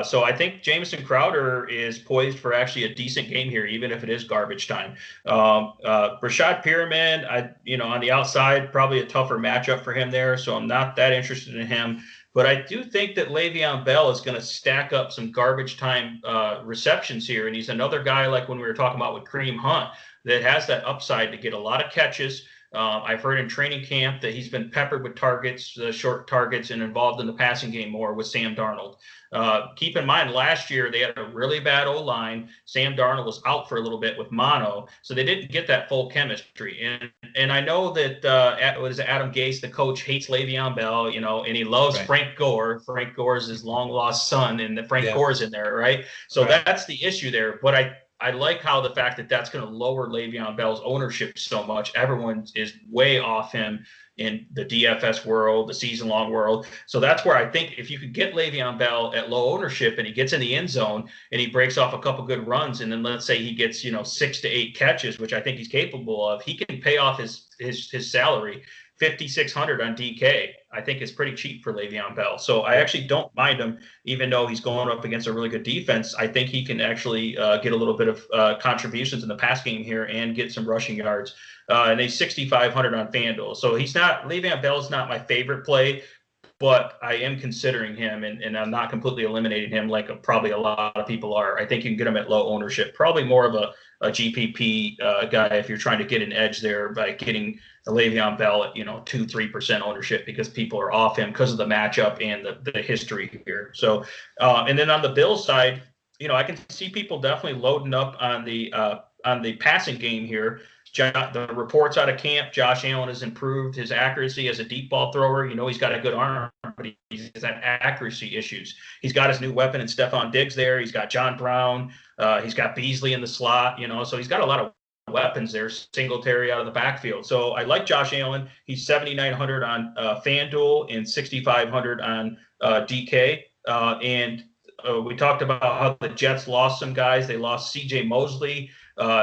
So I think Jamison Crowder is poised for actually a decent game here, even if it is garbage time. Brashad Pyramid, on the outside, probably a tougher matchup for him there. So I'm not that interested in him. But I do think that Le'Veon Bell is going to stack up some garbage time receptions here. And he's another guy like when we were talking about with Kareem Hunt that has that upside to get a lot of catches. I've heard in training camp that he's been peppered with targets, short targets, and involved in the passing game more with Sam Darnold. Keep in mind, last year they had a really bad O-line. Sam Darnold was out for a little bit with mono, so they didn't get that full chemistry. And I know that Adam Gase, the coach, hates Le'Veon Bell, and he loves Frank Gore. Frank Gore is his long-lost son, and Frank Gore's in there, right? So that's the issue there. But I like how the fact that that's going to lower Le'Veon Bell's ownership so much. Everyone is way off him in the DFS world, the season-long world. So that's where I think if you could get Le'Veon Bell at low ownership and he gets in the end zone and he breaks off a couple good runs, and then let's say he gets 6 to 8 catches, which I think he's capable of, he can pay off his salary. $5,600 on DK, I think is pretty cheap for Le'Veon Bell. So I actually don't mind him, even though he's going up against a really good defense. I think he can actually get a little bit of contributions in the pass game here and get some rushing yards. And he's $6,500 on FanDuel. So Le'Veon Bell's not my favorite play, but I am considering him, and I'm not completely eliminating him like probably a lot of people are. I think you can get him at low ownership, probably more of a GPP guy if you're trying to get an edge there by getting Le'Veon Bell at 2-3% ownership because people are off him because of the matchup and the history here. So and then on the Bills side, I can see people definitely loading up on the passing game here. the reports out of camp, Josh Allen has improved his accuracy as a deep ball thrower. He's got a good arm, but he's had accuracy issues. He's got his new weapon in Stephon Diggs there. He's got John Brown. He's got Beasley in the slot, so he's got a lot of weapons there, Singletary out of the backfield. So I like Josh Allen. He's 7,900 on FanDuel and 6,500 on DK. And we talked about how the Jets lost some guys. They lost C.J. Mosley.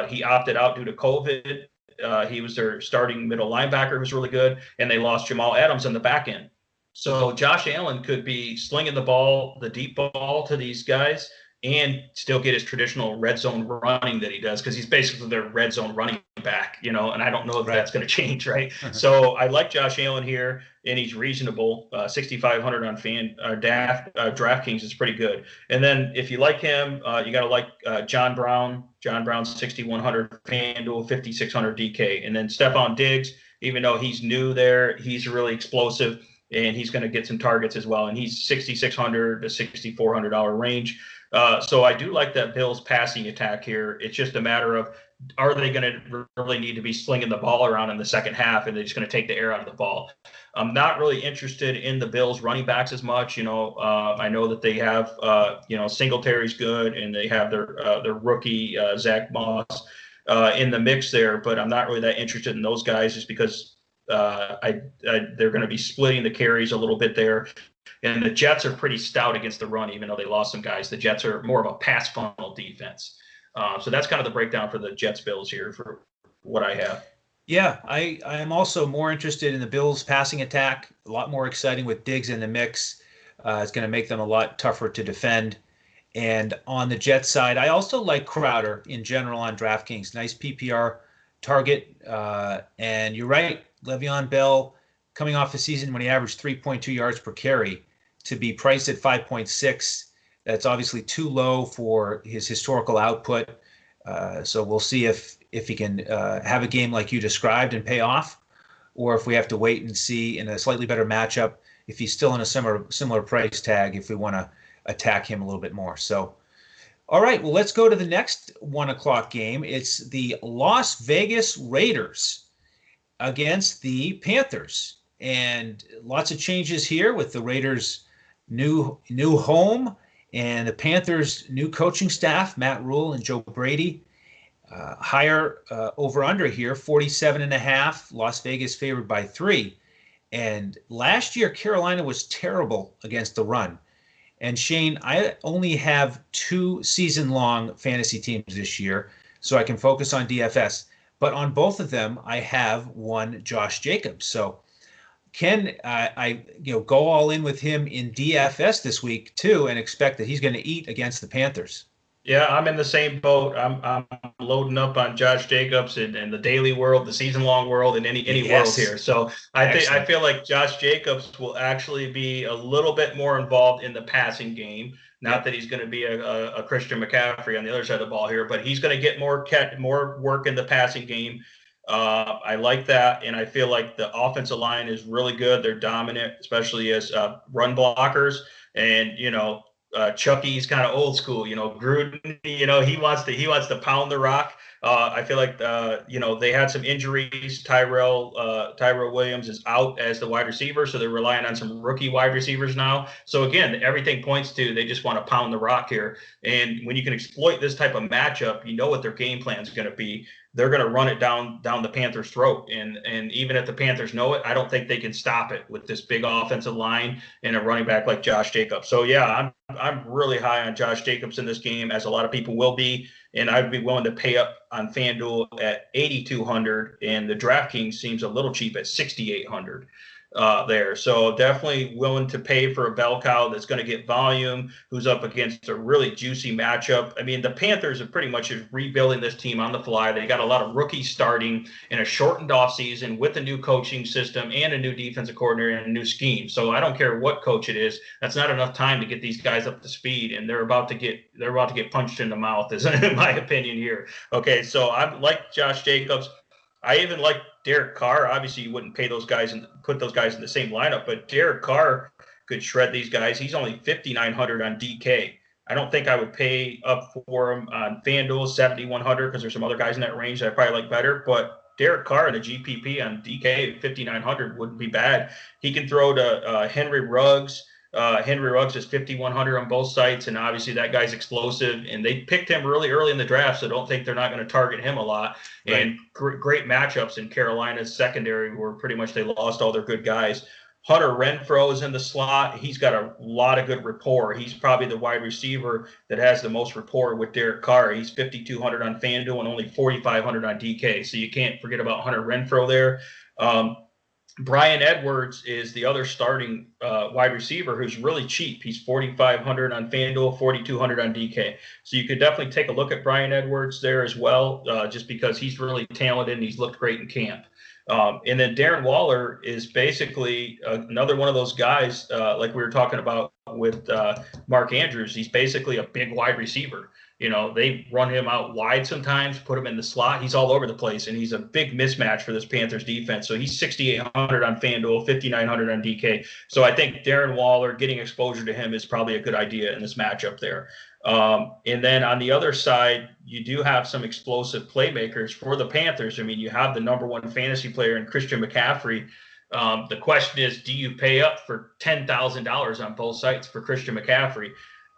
He opted out due to COVID. He was their starting middle linebacker, who was really good. And they lost Jamal Adams on the back end. So Josh Allen could be slinging the deep ball to these guys and still get his traditional red zone running that he does, because he's basically their red zone running back, and I don't know if that's going to change, right? So I like Josh Allen here, and he's reasonable. 6,500 on DraftKings is pretty good. And then if you like him, you got to like John Brown. John Brown's 6,100 FanDuel, 5,600 DK. And then Stephon Diggs, even though he's new there, he's really explosive, and he's going to get some targets as well. And he's $6,600 to $6,400 range. So I do like that Bills passing attack here. It's just a matter of, are they going to really need to be slinging the ball around in the second half, and they're just going to take the air out of the ball? I'm not really interested in the Bills running backs as much. I know that they have, Singletary's good, and they have their rookie, Zach Moss, in the mix there, but I'm not really that interested in those guys, just because they're going to be splitting the carries a little bit there. And the Jets are pretty stout against the run, even though they lost some guys. The Jets are more of a pass funnel defense. So that's kind of the breakdown for the Jets-Bills here for what I have. Yeah, I am also more interested in the Bills passing attack. A lot more exciting with Diggs in the mix. It's going to make them a lot tougher to defend. And on the Jets side, I also like Crowder in general on DraftKings. Nice PPR target. And you're right, Le'Veon Bell, coming off a season when he averaged 3.2 yards per carry, to be priced at 5.6, that's obviously too low for his historical output. So we'll see if he can have a game like you described and pay off, or if we have to wait and see in a slightly better matchup if he's still in a similar price tag, if we want to attack him a little bit more. So, all right, well, let's go to the next 1 o'clock game. It's the Las Vegas Raiders against the Panthers. And lots of changes here with the Raiders' new home and the Panthers' new coaching staff, Matt Rule and Joe Brady. Higher over-under here, 47.5. Las Vegas favored by 3. And last year, Carolina was terrible against the run. And Shane, I only have 2 season-long fantasy teams this year, so I can focus on DFS. But on both of them, I have one Josh Jacobs. So can I go all in with him in DFS this week too, and expect that he's going to eat against the Panthers? Yeah, I'm in the same boat. I'm loading up on Josh Jacobs and the daily world, the season long world, and any world here. So I feel like Josh Jacobs will actually be a little bit more involved in the passing game. Not that he's going to be a Christian McCaffrey on the other side of the ball here, but he's going to get more work in the passing game. I like that, and I feel like the offensive line is really good. They're dominant, especially as run blockers. And Chucky's kind of old school. Gruden, he wants to pound the rock. I feel like they had some injuries. Tyrell Williams is out as the wide receiver, so they're relying on some rookie wide receivers now. So again, everything points to they just want to pound the rock here. And when you can exploit this type of matchup, you know what their game plan is going to be. They're going to run it down the Panthers' throat. And even if the Panthers know it, I don't think they can stop it with this big offensive line and a running back like Josh Jacobs. So yeah, I'm really high on Josh Jacobs in this game, as a lot of people will be. And I'd be willing to pay up on FanDuel at 8,200, and the DraftKings seems a little cheap at 6,800 there. So definitely willing to pay for a bell cow that's going to get volume, who's up against a really juicy matchup. I mean, the Panthers are pretty much rebuilding this team on the fly. They got a lot of rookies starting in a shortened offseason with a new coaching system and a new defensive coordinator and a new scheme. So I don't care what coach it is. That's not enough time to get these guys up to speed, and they're about to get punched in the mouth, is in my opinion here. Okay, so I like Josh Jacobs. I even like Derek Carr. Obviously, you wouldn't pay those guys and put those guys in the same lineup, but Derek Carr could shred these guys. He's only 5,900 on DK. I don't think I would pay up for him on FanDuel 7,100 because there's some other guys in that range that I probably like better. But Derek Carr in a GPP on DK 5,900 wouldn't be bad. He can throw to Henry Ruggs. Henry Ruggs is 5,100 on both sites, and obviously that guy's explosive. And they picked him really early in the draft, so don't think they're not going to target him a lot. Right. And great matchups in Carolina's secondary, where pretty much they lost all their good guys. Hunter Renfrow is in the slot. He's got a lot of good rapport. He's probably the wide receiver that has the most rapport with Derek Carr. He's 5,200 on FanDuel and only 4,500 on DK. So you can't forget about Hunter Renfrow there. Bryan Edwards is the other starting wide receiver who's really cheap. He's 4,500 on FanDuel, 4,200 on DK. So you could definitely take a look at Bryan Edwards there as well, just because he's really talented and he's looked great in camp. And then Darren Waller is basically another one of those guys, like we were talking about with Mark Andrews. He's basically a big wide receiver. You know, they run him out wide sometimes, put him in the slot. He's all over the place, and he's a big mismatch for this Panthers defense. So he's 6,800 on FanDuel, 5,900 on DK. So I think Darren Waller, getting exposure to him is probably a good idea in this matchup there. And then on the other side, you do have some explosive playmakers for the Panthers. I mean, you have the number one fantasy player in Christian McCaffrey. The question is, do you pay up for $10,000 on both sites for Christian McCaffrey?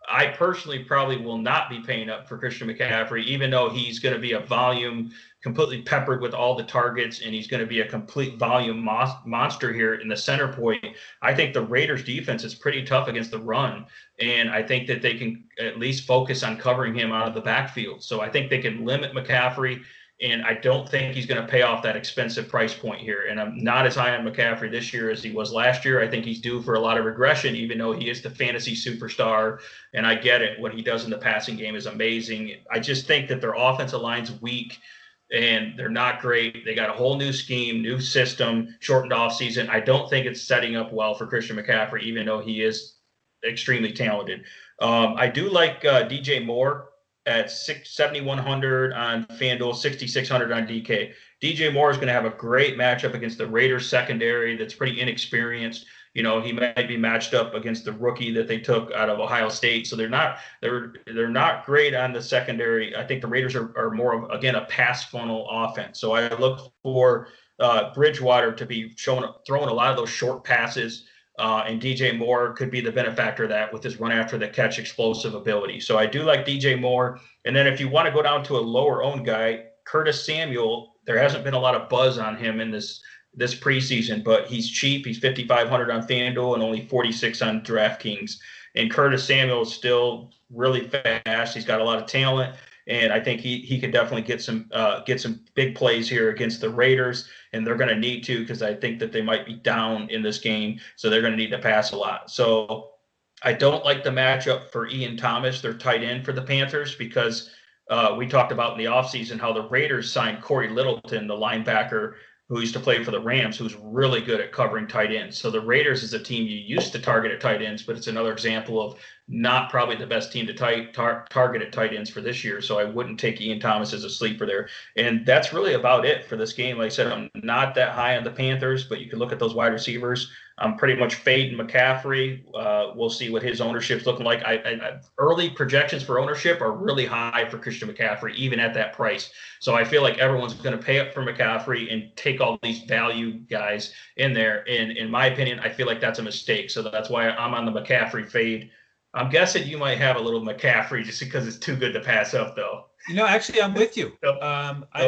I personally probably will not be paying up for Christian McCaffrey, even though he's going to be a volume completely peppered with all the targets, and he's going to be a complete volume monster here in the center point. I think the Raiders defense is pretty tough against the run, and I think that they can at least focus on covering him out of the backfield. So I think they can limit McCaffrey, and I don't think he's going to pay off that expensive price point here. And I'm not as high on McCaffrey this year as he was last year. I think he's due for a lot of regression, even though he is the fantasy superstar. And I get it. What he does in the passing game is amazing. I just think that their offensive line's weak, and they're not great. They got a whole new scheme, new system, shortened off season. I don't think it's setting up well for Christian McCaffrey, even though he is extremely talented. I do like DJ Moore at 7,100 on FanDuel, 6,600 on DK. DJ Moore is going to have a great matchup against the Raiders secondary that's pretty inexperienced. You know, he might be matched up against the rookie that they took out of Ohio State. So they're not great on the secondary. I think the Raiders are more of, again, a pass funnel offense. So I look for Bridgewater to be throwing a lot of those short passes. And DJ Moore could be the benefactor of that with his run after the catch explosive ability. So I do like DJ Moore. And then if you want to go down to a lower owned guy, Curtis Samuel, there hasn't been a lot of buzz on him in this preseason, but he's cheap. He's 5,500 on FanDuel and only 46 on DraftKings. And Curtis Samuel is still really fast. He's got a lot of talent. And I think he could definitely get some big plays here against the Raiders, and they're going to need to, because I think that they might be down in this game, so they're going to need to pass a lot. So I don't like the matchup for Ian Thomas, their tight end for the Panthers, because we talked about in the offseason how the Raiders signed Corey Littleton, the linebacker who used to play for the Rams, who's really good at covering tight ends. So the Raiders is a team you used to target at tight ends, but it's another example of not probably the best team to target at tight ends for this year. So I wouldn't take Ian Thomas as a sleeper there. And that's really about it for this game. Like I said, I'm not that high on the Panthers, but you can look at those wide receivers. I'm pretty much fading McCaffrey. We'll see what his ownership's looking like. Early projections for ownership are really high for Christian McCaffrey, even at that price. So I feel like everyone's going to pay up for McCaffrey and take all these value guys in there. And in my opinion, I feel like that's a mistake. So that's why I'm on the McCaffrey fade. I'm guessing you might have a little McCaffrey just because it's too good to pass up, though. You know, actually, I'm with you. I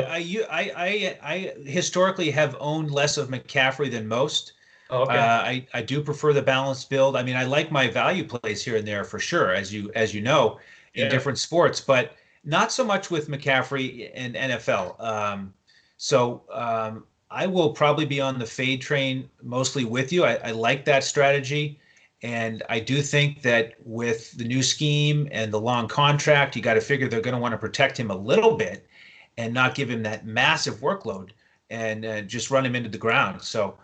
historically have owned less of McCaffrey than most. Okay. I do prefer the balanced build. I mean, I like my value plays here and there for sure, as you know, in different sports, but not so much with McCaffrey and NFL. I will probably be on the fade train mostly with you. I like that strategy. And I do think that with the new scheme and the long contract, you got to figure they're going to want to protect him a little bit and not give him that massive workload and just run him into the ground. So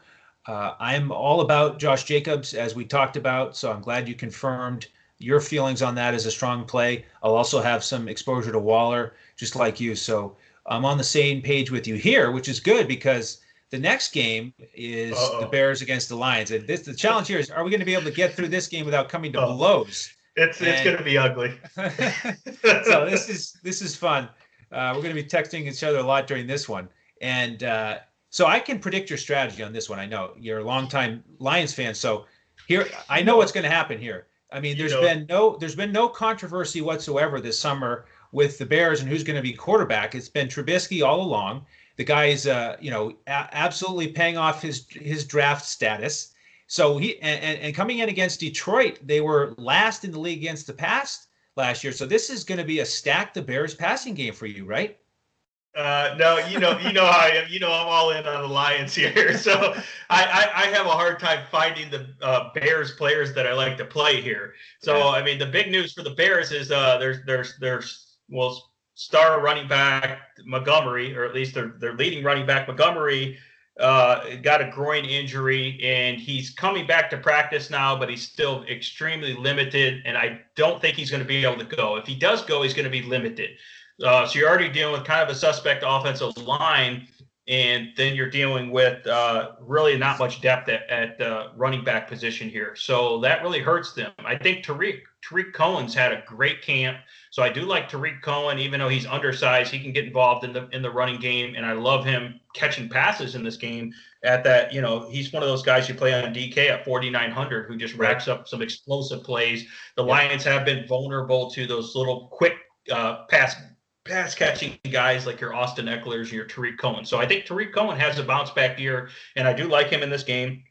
I'm all about Josh Jacobs, as we talked about. So I'm glad you confirmed your feelings on that as a strong play. I'll also have some exposure to Waller, just like you. So I'm on the same page with you here, which is good because the next game is the Bears against the Lions. And the challenge here is, are we going to be able to get through this game without coming to blows? It's going to be ugly. So this is fun. We're going to be texting each other a lot during this one, and so I can predict your strategy on this one. I know you're a longtime Lions fan, so here I know what's going to happen here. I mean, there's been no controversy whatsoever this summer with the Bears and who's going to be quarterback. It's been Trubisky all along. The guy is, absolutely paying off his draft status. So and coming in against Detroit, they were last in the league against the pass last year. So this is going to be a stack the Bears passing game for you, right? No, you know how I am. I'm all in on the Lions here. So I have a hard time finding the Bears players that I like to play here. So yeah. I mean, the big news for the Bears is there's star running back Montgomery, or at least their leading running back Montgomery, got a groin injury, and he's coming back to practice now, but he's still extremely limited, and I don't think he's going to be able to go. If he does go, he's going to be limited. So you're already dealing with kind of a suspect offensive line, and then you're dealing with really not much depth at running back position here. So that really hurts them. I think Tariq Cohen's had a great camp. So I do like Tariq Cohen, even though he's undersized, he can get involved in the running game, and I love him catching passes in this game. At that, he's one of those guys you play on DK at 4,900 who just racks up some explosive plays. The Lions have been vulnerable to those little quick pass catching guys like your Austin Eckler's and your Tariq Cohen. So I think Tariq Cohen has a bounce back year, and I do like him in this game.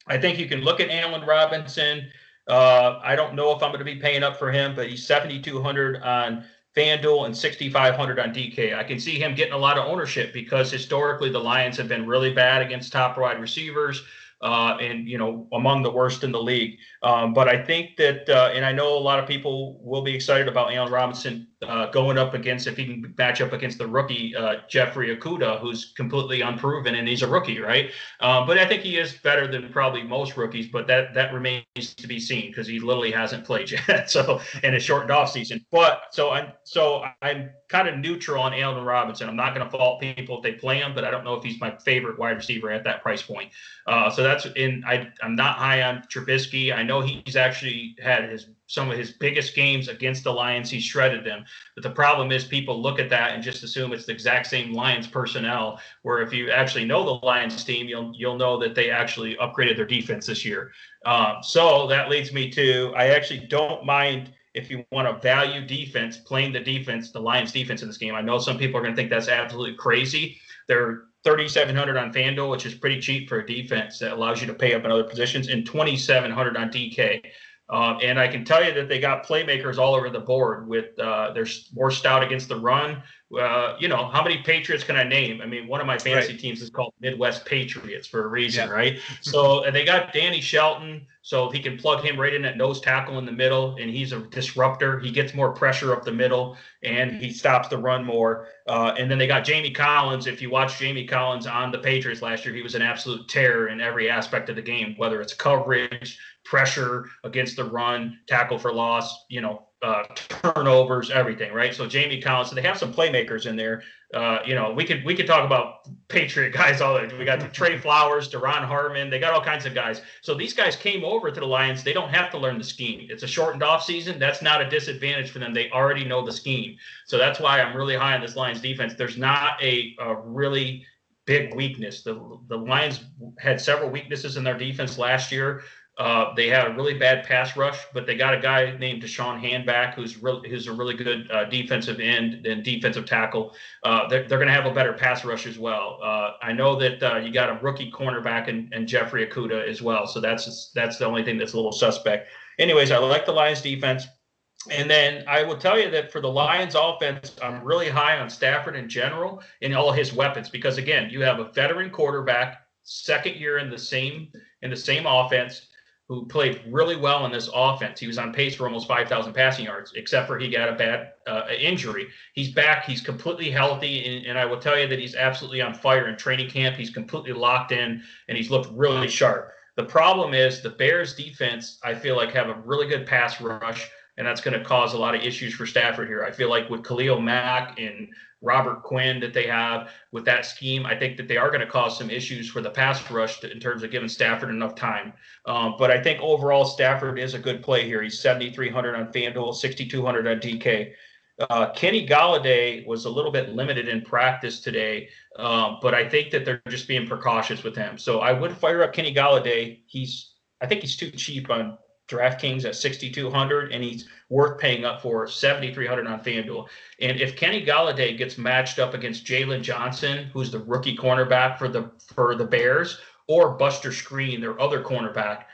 I think you can look at Allen Robinson. I don't know if I'm going to be paying up for him, but he's 7,200 on FanDuel and 6,500 on DK. I can see him getting a lot of ownership because historically the Lions have been really bad against top wide receivers. And among the worst in the league. But I think that, and I know a lot of people will be excited about Allen Robinson going up against, if he can match up against the rookie Jeffrey Okudah, who's completely unproven, and he's a rookie, right? But I think he is better than probably most rookies, but that remains to be seen because he literally hasn't played yet. So in a shortened off season. But so I'm kind of neutral on Allen Robinson. I'm not going to fault people if they play him, but I don't know if he's my favorite wide receiver at that price point. So I'm not high on Trubisky. I know he's actually had some of his biggest games against the Lions. He shredded them. But the problem is people look at that and just assume it's the exact same Lions personnel, where if you actually know the Lions team, you'll know that they actually upgraded their defense this year. So that leads me to, I actually don't mind if you want a value defense, playing the Lions defense in this game. I know some people are going to think that's absolutely crazy. They're 3,700 on FanDuel, which is pretty cheap for a defense that allows you to pay up in other positions, and 2,700 on DK. And I can tell you that they got playmakers all over the board with they're more stout against the run. How many Patriots can I name? I mean, one of my fantasy teams is called Midwest Patriots for a reason, right? So they got Danny Shelton, so he can plug him right in at nose tackle in the middle, and he's a disruptor. He gets more pressure up the middle, and he stops the run more. And then they got Jamie Collins. If you watch Jamie Collins on the Patriots last year, he was an absolute terror in every aspect of the game, whether it's coverage, pressure against the run, tackle for loss, turnovers, everything, right? So Jamie Collins, so they have some playmakers in there. We could talk about Patriot guys all the time. We got Trey Flowers, Deron Harmon. They got all kinds of guys. So these guys came over to the Lions. They don't have to learn the scheme. It's a shortened off season. That's not a disadvantage for them. They already know the scheme. So that's why I'm really high on this Lions defense. There's not a really big weakness. The Lions had several weaknesses in their defense last year. They had a really bad pass rush, but they got a guy named Deshawn back who's a really good defensive end and defensive tackle. They're going to have a better pass rush as well. I know that you got a rookie cornerback and Jeffrey Okudah as well, so that's the only thing that's a little suspect. Anyways, I like the Lions defense. And then I will tell you that for the Lions offense, I'm really high on Stafford in general and all his weapons, because again, you have a veteran quarterback, second year in the same offense, who played really well in this offense. He was on pace for almost 5,000 passing yards, except for he got a bad injury. He's back. He's completely healthy, and I will tell you that he's absolutely on fire in training camp. He's completely locked in, and he's looked really sharp. The problem is the Bears defense, I feel like, have a really good pass rush. and that's going to cause a lot of issues for Stafford here. I feel like with Khalil Mack and Robert Quinn that they have with that scheme, I think that they are going to cause some issues for the pass rush in terms of giving Stafford enough time. But I think overall Stafford is a good play here. He's 7,300 on FanDuel, 6,200 on DK. Kenny Golladay was a little bit limited in practice today, but I think that they're just being precautious with him. So I would fire up Kenny Golladay. I think he's too cheap on DraftKings at 6,200, and he's worth paying up for 7,300 on FanDuel. And if Kenny Golladay gets matched up against Jalen Johnson, who's the rookie cornerback for the Bears, or Buster Screen, their other cornerback,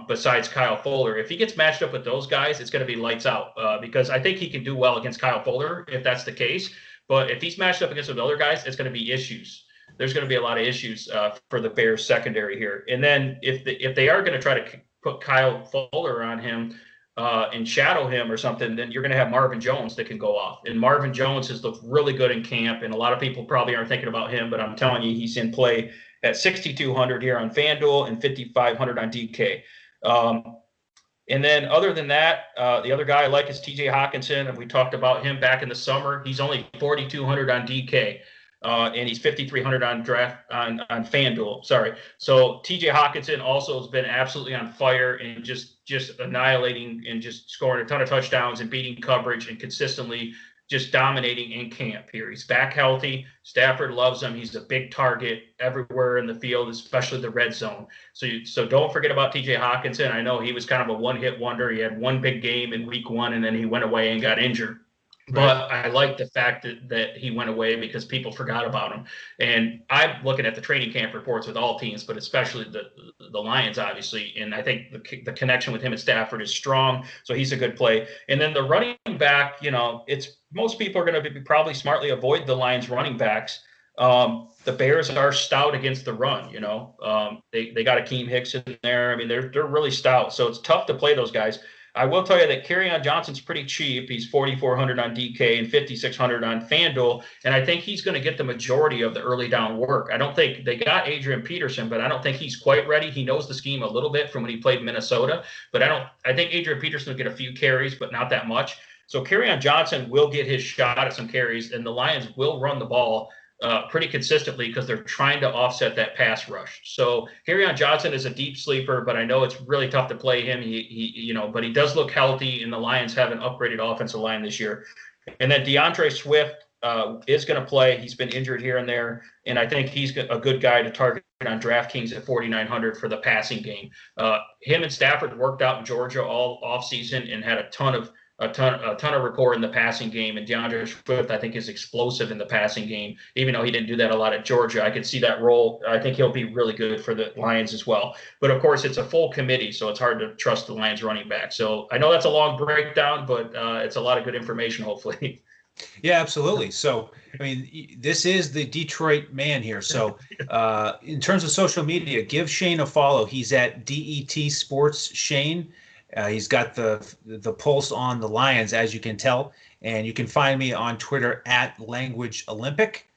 besides Kyle Fuller, if he gets matched up with those guys, it's going to be lights out, because I think he can do well against Kyle Fuller if that's the case. But if he's matched up against those other guys, it's going to be issues. There's going to be a lot of issues for the Bears secondary here. And then if they are going to try to put Kyle Fuller on him and shadow him or something, then you're going to have Marvin Jones that can go off. And Marvin Jones has looked really good in camp, and a lot of people probably aren't thinking about him, but I'm telling you, he's in play at 6,200 here on FanDuel and 5,500 on DK. And then other than that, the other guy I like is TJ Hawkinson, and we talked about him back in the summer. He's only 4,200 on DK. And he's 5,300 on FanDuel. Sorry. So TJ Hawkinson also has been absolutely on fire and just annihilating and just scoring a ton of touchdowns and beating coverage and consistently just dominating in camp here. He's back healthy. Stafford loves him. He's a big target everywhere in the field, especially the red zone. So don't forget about TJ Hawkinson. I know he was kind of a one-hit wonder. He had one big game in week 1, and then he went away and got injured. But I like the fact that he went away because people forgot about him. And I'm looking at the training camp reports with all teams, but especially the Lions, obviously. And I think the connection with him and Stafford is strong. So he's a good play. And then the running back, most people are going to probably smartly avoid the Lions running backs. The Bears are stout against the run. They got Akeem Hicks in there. I mean, they're really stout. So it's tough to play those guys. I will tell you that Kerryon Johnson's pretty cheap. He's 4,400 on DK and 5,600 on FanDuel, and I think he's going to get the majority of the early down work. I don't think they got Adrian Peterson, but I don't think he's quite ready. He knows the scheme a little bit from when he played Minnesota, but I think Adrian Peterson will get a few carries, but not that much. So Kerryon Johnson will get his shot at some carries, and the Lions will run the ball pretty consistently because they're trying to offset that pass rush. So Kerryon Johnson is a deep sleeper, but I know it's really tough to play him. But he does look healthy, and the Lions have an upgraded offensive line this year. And then DeAndre Swift is going to play. He's been injured here and there, and I think he's a good guy to target on DraftKings at 4,900 for the passing game. Him and Stafford worked out in Georgia all offseason and had a ton of rapport in the passing game, and DeAndre Swift, I think, is explosive in the passing game. Even though he didn't do that a lot at Georgia, I could see that role. I think he'll be really good for the Lions as well. But of course, it's a full committee, so it's hard to trust the Lions running back. So I know that's a long breakdown, but it's a lot of good information, hopefully. Yeah, absolutely. So, I mean, this is the Detroit man here. So in terms of social media, give Shane a follow. He's at DET Sports Shane. He's got the pulse on the Lions, as you can tell. And you can find me on Twitter at Language Olympic.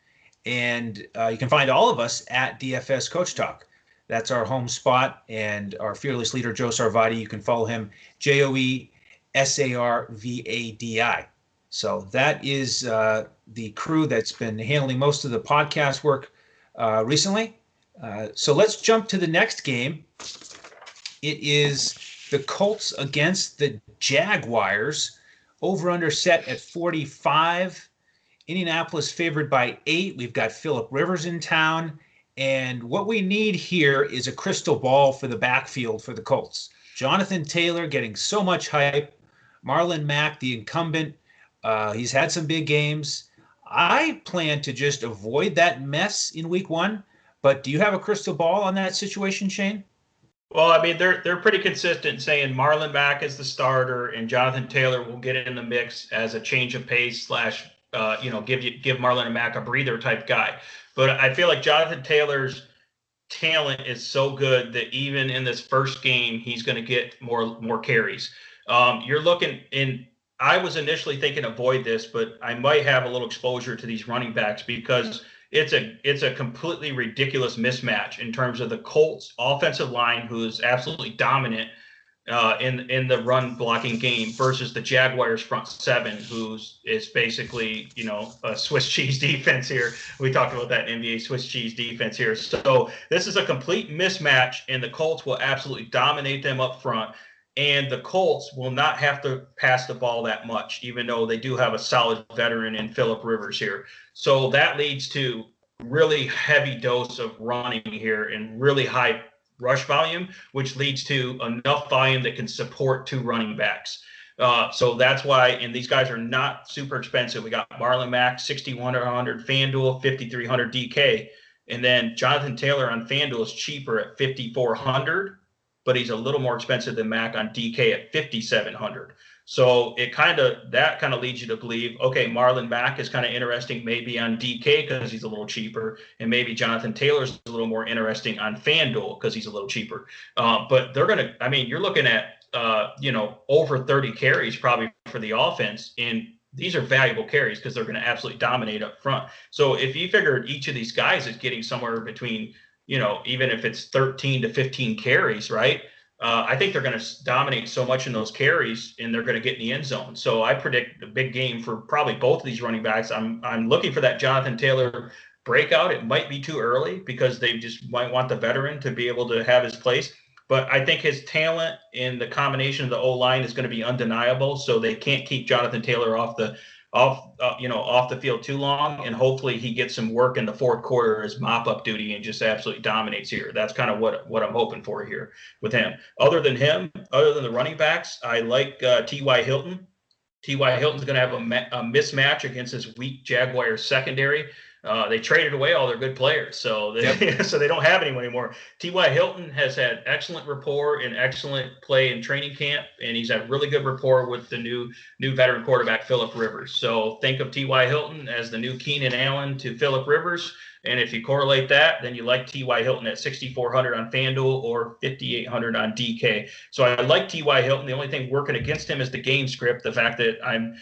And you can find all of us at DFS Coach Talk. That's our home spot. And our fearless leader, Joe Sarvadi, you can follow him, JoeSarvadi. So that is the crew that's been handling most of the podcast work recently. So let's jump to the next game. It is the Colts against the Jaguars. Over under set at 45. Indianapolis favored by 8. We've got Phillip Rivers in town. And what we need here is a crystal ball for the backfield for the Colts. Jonathan Taylor getting so much hype. Marlon Mack, the incumbent, he's had some big games. I plan to just avoid that mess in week 1. But do you have a crystal ball on that situation, Shane? Well, I mean, they're pretty consistent saying Marlon Mack is the starter and Jonathan Taylor will get in the mix as a change of pace / give Marlon Mack a breather type guy. But I feel like Jonathan Taylor's talent is so good that even in this first game, he's going to get more carries. You're looking in. I was initially thinking avoid this, but I might have a little exposure to these running backs because it's a completely ridiculous mismatch in terms of the Colts offensive line, who is absolutely dominant in the run blocking game versus the Jaguars front seven, is basically, a Swiss cheese defense here. We talked about that in NBA Swiss cheese defense here. So this is a complete mismatch, and the Colts will absolutely dominate them up front. And the Colts will not have to pass the ball that much, even though they do have a solid veteran in Phillip Rivers here. So that leads to really heavy dose of running here and really high rush volume, which leads to enough volume that can support two running backs. So that's why, and these guys are not super expensive. We got Marlon Mack, 6,100 FanDuel, 5,300 DK. And then Jonathan Taylor on FanDuel is cheaper at 5,400, but he's a little more expensive than Mack on DK at 5,700. So that kind of leads you to believe, okay, Marlon Mack is kind of interesting maybe on DK because he's a little cheaper, and maybe Jonathan Taylor's a little more interesting on FanDuel because he's a little cheaper. But you're looking at, over 30 carries probably for the offense, and these are valuable carries because they're going to absolutely dominate up front. So if you figure each of these guys is getting somewhere between, even if it's 13 to 15 carries, right? I think they're going to dominate so much in those carries, and they're going to get in the end zone. So I predict a big game for probably both of these running backs. I'm looking for that Jonathan Taylor breakout. It might be too early because they just might want the veteran to be able to have his place. But I think his talent in the combination of the O-line is going to be undeniable. So they can't keep Jonathan Taylor off the field too long, and hopefully he gets some work in the fourth quarter as mop-up duty and just absolutely dominates here. That's kind of what I'm hoping for here with him. Other than the running backs, I like T.Y. Hilton. T.Y. Hilton's going to have a mismatch against this weak Jaguars secondary. They traded away all their good players, so they don't have anyone anymore. T.Y. Hilton has had excellent rapport and excellent play in training camp, and he's had really good rapport with the new veteran quarterback, Phillip Rivers. So think of T.Y. Hilton as the new Keenan Allen to Phillip Rivers, and if you correlate that, then you like T.Y. Hilton at 6,400 on FanDuel or 5,800 on DK. So I like T.Y. Hilton. The only thing working against him is the game script, the fact that I'm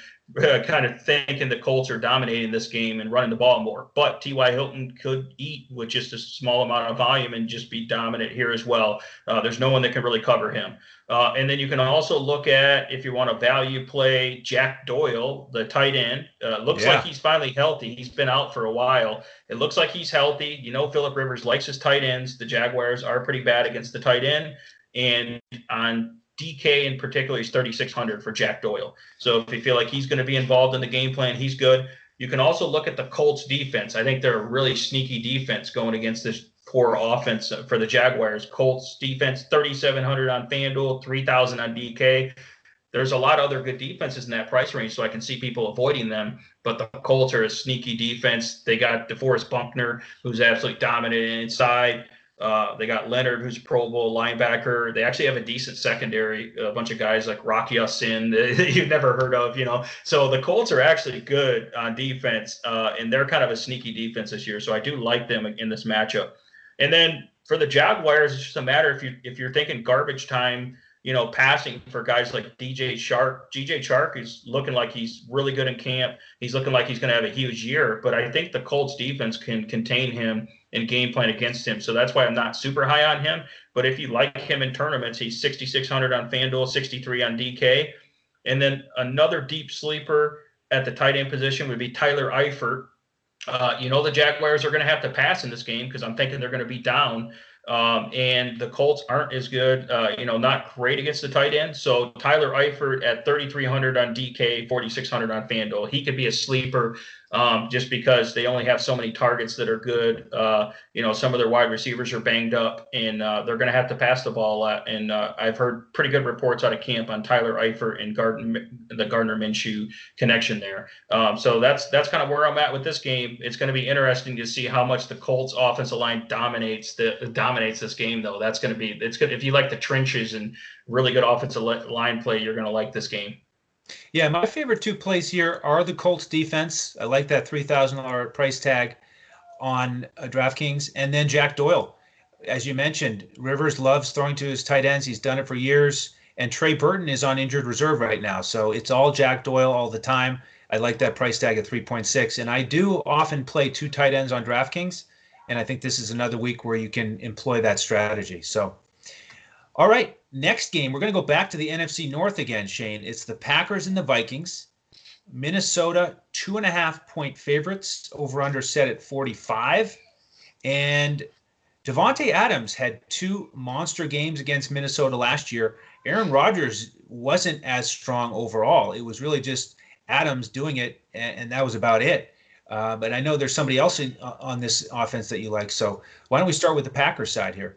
kind of thinking the Colts are dominating this game and running the ball more. But T.Y. Hilton could eat with just a small amount of volume and just be dominant here as well. There's no one that can really cover him. And then you can also look at, if you want to value play, Jack Doyle, the tight end. Looks like he's finally healthy. He's been out for a while. It looks like he's healthy. Phillip Rivers likes his tight ends. The Jaguars are pretty bad against the tight end. And on DK in particular, he's 3,600 for Jack Doyle. So if you feel like he's going to be involved in the game plan, he's good. You can also look at the Colts defense. I think they're a really sneaky defense going against this poor offense for the Jaguars. Colts defense, 3,700 on FanDuel, 3,000 on DK. There's a lot of other good defenses in that price range, so I can see people avoiding them. But the Colts are a sneaky defense. They got DeForest Buckner, who's absolutely dominant inside. They got Leonard, who's a Pro Bowl linebacker. They actually have a decent secondary, a bunch of guys like Rocky Sin that you've never heard of, So the Colts are actually good on defense, and they're kind of a sneaky defense this year. So I do like them in this matchup. And then for the Jaguars, it's just a matter if you're thinking garbage time, passing for guys like DJ Chark. DJ Chark is looking like he's really good in camp. He's looking like he's going to have a huge year, but I think the Colts defense can contain him and game plan against him. So that's why I'm not super high on him. But if you like him in tournaments, he's 6,600 on FanDuel, 63 on DK. And then another deep sleeper at the tight end position would be Tyler Eifert. The Jaguars are going to have to pass in this game because I'm thinking they're going to be down. And the Colts aren't as good, not great against the tight end. So Tyler Eifert at 3,300 on DK, 4,600 on FanDuel. He could be a sleeper just because they only have so many targets that are good. Some of their wide receivers are banged up, and they're going to have to pass the ball a lot. And I've heard pretty good reports out of camp on Tyler Eifert and the Gardner Minshew connection there. So that's kind of where I'm at with this game. It's going to be interesting to see how much the Colts offensive line dominates this game, though. It's good. If you like the trenches and really good offensive line play, you're going to like this game. Yeah, my favorite two plays here are the Colts defense. I like that $3,000 price tag on DraftKings. And then Jack Doyle. As you mentioned, Rivers loves throwing to his tight ends. He's done it for years. And Trey Burton is on injured reserve right now. So it's all Jack Doyle all the time. I like that price tag at 3.6. And I do often play two tight ends on DraftKings. And I think this is another week where you can employ that strategy. So All right, next game, we're going to go back to the NFC North again, Shane. It's the Packers and the Vikings. Minnesota, 2.5-point favorites, over under set at 45. And Davante Adams had two monster games against Minnesota last year. Aaron Rodgers wasn't as strong overall. It was really just Adams doing it, and that was about it. But I know there's somebody else on this offense that you like. So why don't we start with the Packers side here?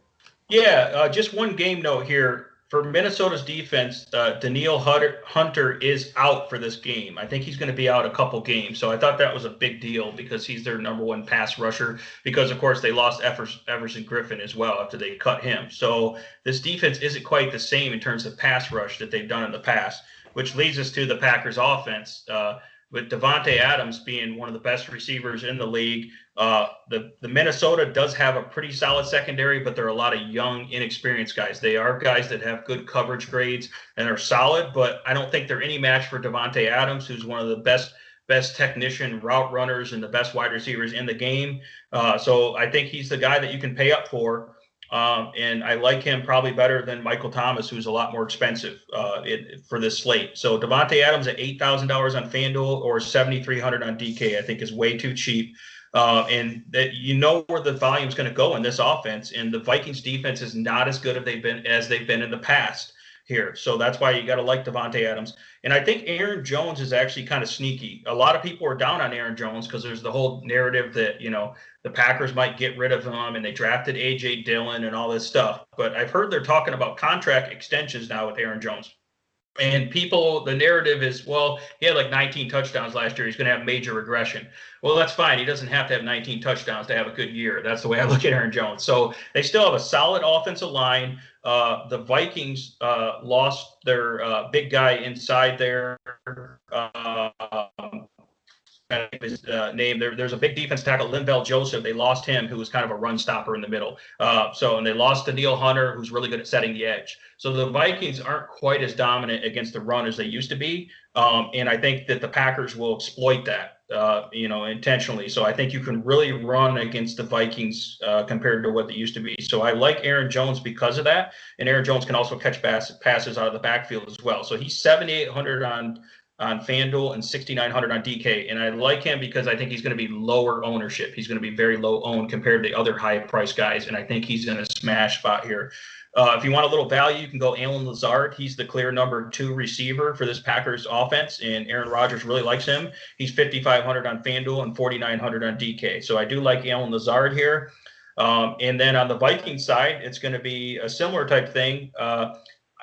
Yeah, just one game note here. For Minnesota's defense, Danielle Hunter is out for this game. I think he's going to be out a couple games. So I thought that was a big deal because he's their number one pass rusher because, of course, they lost Everson Griffin as well after they cut him. So this defense isn't quite the same in terms of pass rush that they've done in the past, which leads us to the Packers offense. With Davante Adams being one of the best receivers in the league. The Minnesota does have a pretty solid secondary, but there are a lot of young, inexperienced guys. They are guys that have good coverage grades and are solid, but I don't think they're any match for Davante Adams, who's one of the best technician route runners and the best wide receivers in the game. So I think he's the guy that you can pay up for. And I like him probably better than Michael Thomas, who's a lot more expensive for this slate. So Davante Adams at $8,000 on FanDuel or $7,300 on DK, I think is way too cheap. And that you know where the volume is going to go in this offense. And the Vikings defense is not as good as they've been in the past here. So that's why you got to like Davante Adams. And I think Aaron Jones is actually kind of sneaky. A lot of people are down on Aaron Jones because there's the whole narrative that, the Packers might get rid of him and they drafted A.J. Dillon and all this stuff. But I've heard they're talking about contract extensions now with Aaron Jones. And the narrative is, well, he had like 19 touchdowns last year. He's going to have major regression. Well, that's fine. He doesn't have to have 19 touchdowns to have a good year. That's the way I look at Aaron Jones. So they still have a solid offensive line. The Vikings lost their big guy inside there. His name. There's a big defense tackle, Linval Joseph. They lost him, who was kind of a run stopper in the middle. And they lost Danielle Hunter, who's really good at setting the edge. So the Vikings aren't quite as dominant against the run as they used to be. And I think that the Packers will exploit that, intentionally. So I think you can really run against the Vikings compared to what they used to be. So I like Aaron Jones because of that. And Aaron Jones can also catch passes out of the backfield as well. So he's $7,800 on FanDuel and $6,900 on DK. And I like him because I think he's going to be lower ownership. He's going to be very low owned compared to the other high price guys. And I think he's going to smash spot here. If you want a little value, you can go Allen Lazard. He's the clear number 2 receiver for this Packers offense, and Aaron Rodgers really likes him. He's $5,500 on FanDuel and $4,900 on DK. So I do like Allen Lazard here. And then on the Vikings side, it's going to be a similar type thing.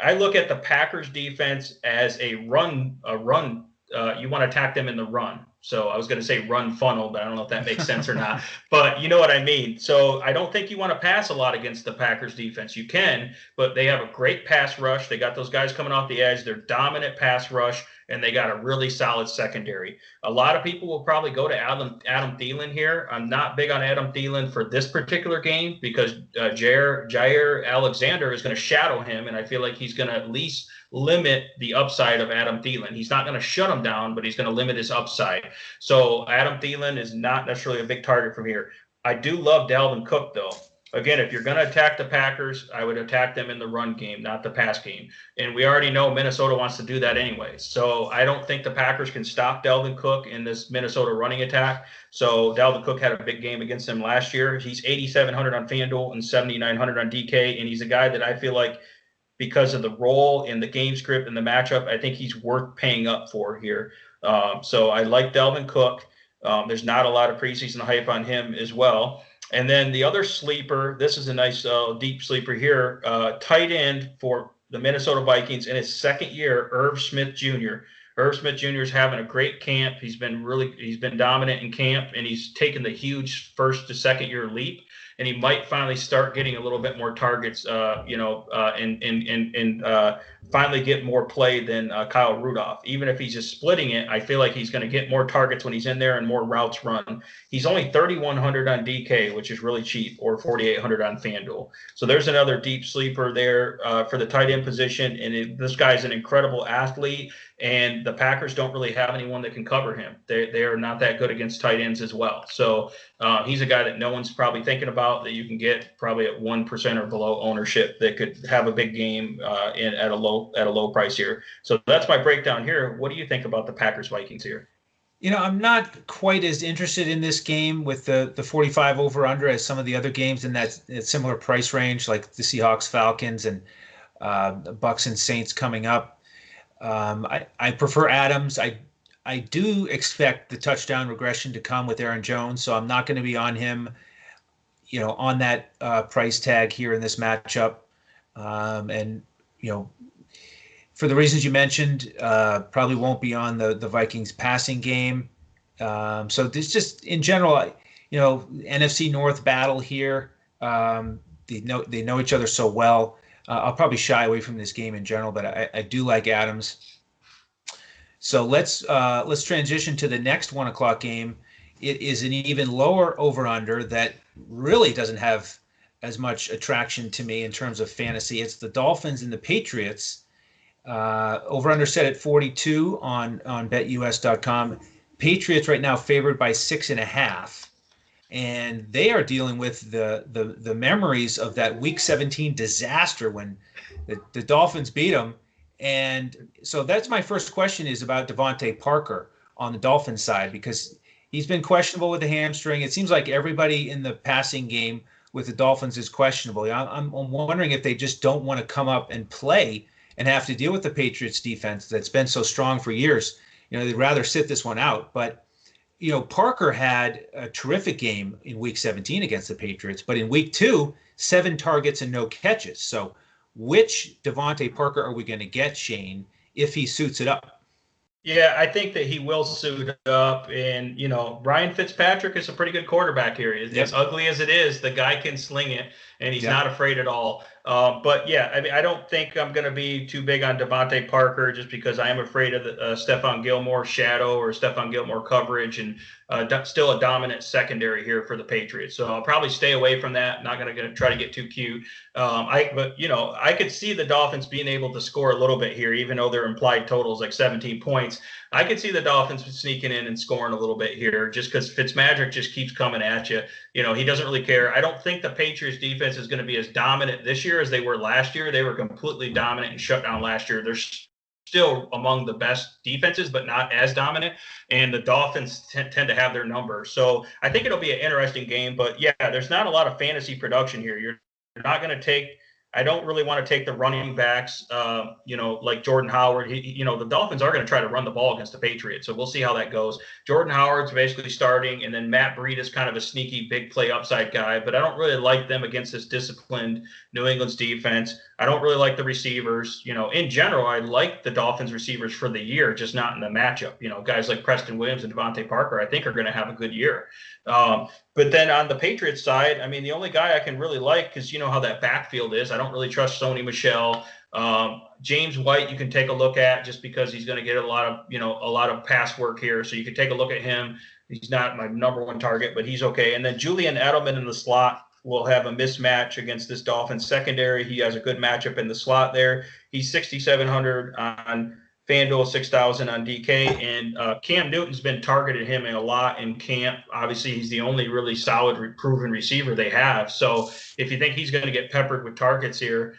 I look at the Packers defense as a run. You want to attack them in the run. So I was going to say run funnel, but I don't know if that makes sense or not. But you know what I mean. So I don't think you want to pass a lot against the Packers defense. You can, but they have a great pass rush. They got those guys coming off the edge. They're dominant pass rush, and they got a really solid secondary. A lot of people will probably go to Adam Thielen here. I'm not big on Adam Thielen for this particular game because Jair Alexander is going to shadow him, and I feel like he's going to at least limit the upside of Adam Thielen. He's not going to shut him down, but he's going to limit his upside. So Adam Thielen is not necessarily a big target from here. I do love Dalvin Cook, though. Again, if you're going to attack the Packers, I would attack them in the run game, not the pass game. And we already know Minnesota wants to do that anyway. So I don't think the Packers can stop Dalvin Cook in this Minnesota running attack. So Dalvin Cook had a big game against them last year. He's $8,700 on FanDuel and $7,900 on DK. And he's a guy that I feel like, because of the role in the game script and the matchup, I think he's worth paying up for here. So I like Dalvin Cook. There's not a lot of preseason hype on him as well. And then the other sleeper, this is a nice deep sleeper here, tight end for the Minnesota Vikings in his second year, Irv Smith Jr. Irv Smith Jr. is having a great camp. He's been dominant in camp, and he's taken the huge first to second year leap. And he might finally start getting a little bit more targets, and finally get more play than Kyle Rudolph. Even if he's just splitting it, I feel like he's going to get more targets when he's in there and more routes run. He's only $3,100 on DK, which is really cheap, or $4,800 on FanDuel. So there's another deep sleeper there for the tight end position. And this guy's an incredible athlete, and the Packers don't really have anyone that can cover him. They are not that good against tight ends as well. So He's a guy that no one's probably thinking about, that you can get probably at 1% or below ownership, that could have a big game at a low price here. So that's my breakdown here. What do you think about the Packers Vikings here? I'm not quite as interested in this game with the 45 over under as some of the other games in that similar price range, like the Seahawks, Falcons, and the Bucks and Saints coming up. I prefer Adams. I do expect the touchdown regression to come with Aaron Jones, so I'm not going to be on him, on that price tag here in this matchup. And for the reasons you mentioned, probably won't be on the Vikings passing game. So this just in general, NFC North battle here. They know each other so well. I'll probably shy away from this game in general, but I do like Adams. So let's transition to the next 1 o'clock game. It is an even lower over under that really doesn't have as much attraction to me in terms of fantasy. It's the Dolphins and the Patriots. Over under set at 42 on betus.com. Patriots right now favored by 6.5, and they are dealing with the memories of that Week 17 disaster when the Dolphins beat them. And so that's my first question, is about Devontae Parker on the Dolphins side, because he's been questionable with the hamstring. It seems like everybody in the passing game with the Dolphins is questionable. I'm wondering if they just don't want to come up and play and have to deal with the Patriots defense that's been so strong for years. They'd rather sit this one out. But, Parker had a terrific game in Week 17 against the Patriots, but in Week 2, 7 targets and no catches. So which Devontae Parker are we going to get, Shane, if he suits it up? Yeah, I think that he will suit up. And, Ryan Fitzpatrick is a pretty good quarterback here. As ugly as it is, the guy can sling it, and he's not afraid at all. But yeah, I mean, I don't think I'm going to be too big on Devontae Parker, just because I am afraid of the Stephon Gilmore shadow or Stephon Gilmore coverage, and still a dominant secondary here for the Patriots. So I'll probably stay away from that. Not going to try to get too cute. I could see the Dolphins being able to score a little bit here, even though their implied total is like 17 points. I could see the Dolphins sneaking in and scoring a little bit here, just because Fitzmagic just keeps coming at you. He doesn't really care. I don't think the Patriots defense is going to be as dominant this year as they were last year. They were completely dominant and shut down last year. They're still among the best defenses, but not as dominant. And the Dolphins tend to have their number. So I think it'll be an interesting game. But yeah, there's not a lot of fantasy production here. You're not going to take – I don't really want to take the running backs, like Jordan Howard. The Dolphins are going to try to run the ball against the Patriots. So we'll see how that goes. Jordan Howard's basically starting, and then Matt Breida is kind of a sneaky big play upside guy, but I don't really like them against this disciplined New England's defense. I don't really like the receivers. In general, I like the Dolphins receivers for the year, just not in the matchup. Guys like Preston Williams and Devontae Parker, I think, are going to have a good year. But then on the Patriots side, I mean, the only guy I can really like, because you know how that backfield is. I don't really trust Sony Michel. James White, you can take a look at, just because he's going to get a lot of pass work here. So you can take a look at him. He's not my number one target, but he's okay. And then Julian Edelman in the slot will have a mismatch against this Dolphins secondary. He has a good matchup in the slot there. He's 6,700 on FanDuel, 6,000 on DK, and Cam Newton's been targeted him a lot in camp. Obviously, he's the only really solid, proven receiver they have. So if you think he's going to get peppered with targets here,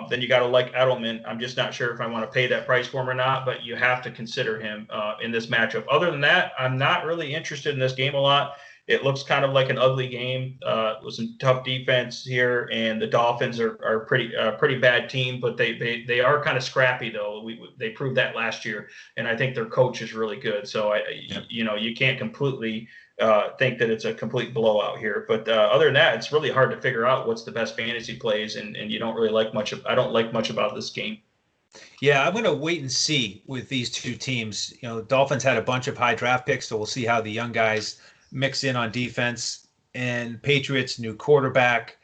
then you got to like Edelman. I'm just not sure if I want to pay that price for him or not, but you have to consider him in this matchup. Other than that, I'm not really interested in this game a lot. It looks kind of like an ugly game with some tough defense here, and the Dolphins are pretty bad team, but they are kind of scrappy though. They proved that last year, and I think their coach is really good. So you can't completely think that it's a complete blowout here. But other than that, it's really hard to figure out what's the best fantasy plays, and you don't really like much. I don't like much about this game. Yeah, I'm going to wait and see with these two teams. The Dolphins had a bunch of high draft picks, so we'll see how the young guys mix in on defense, and Patriots new quarterback,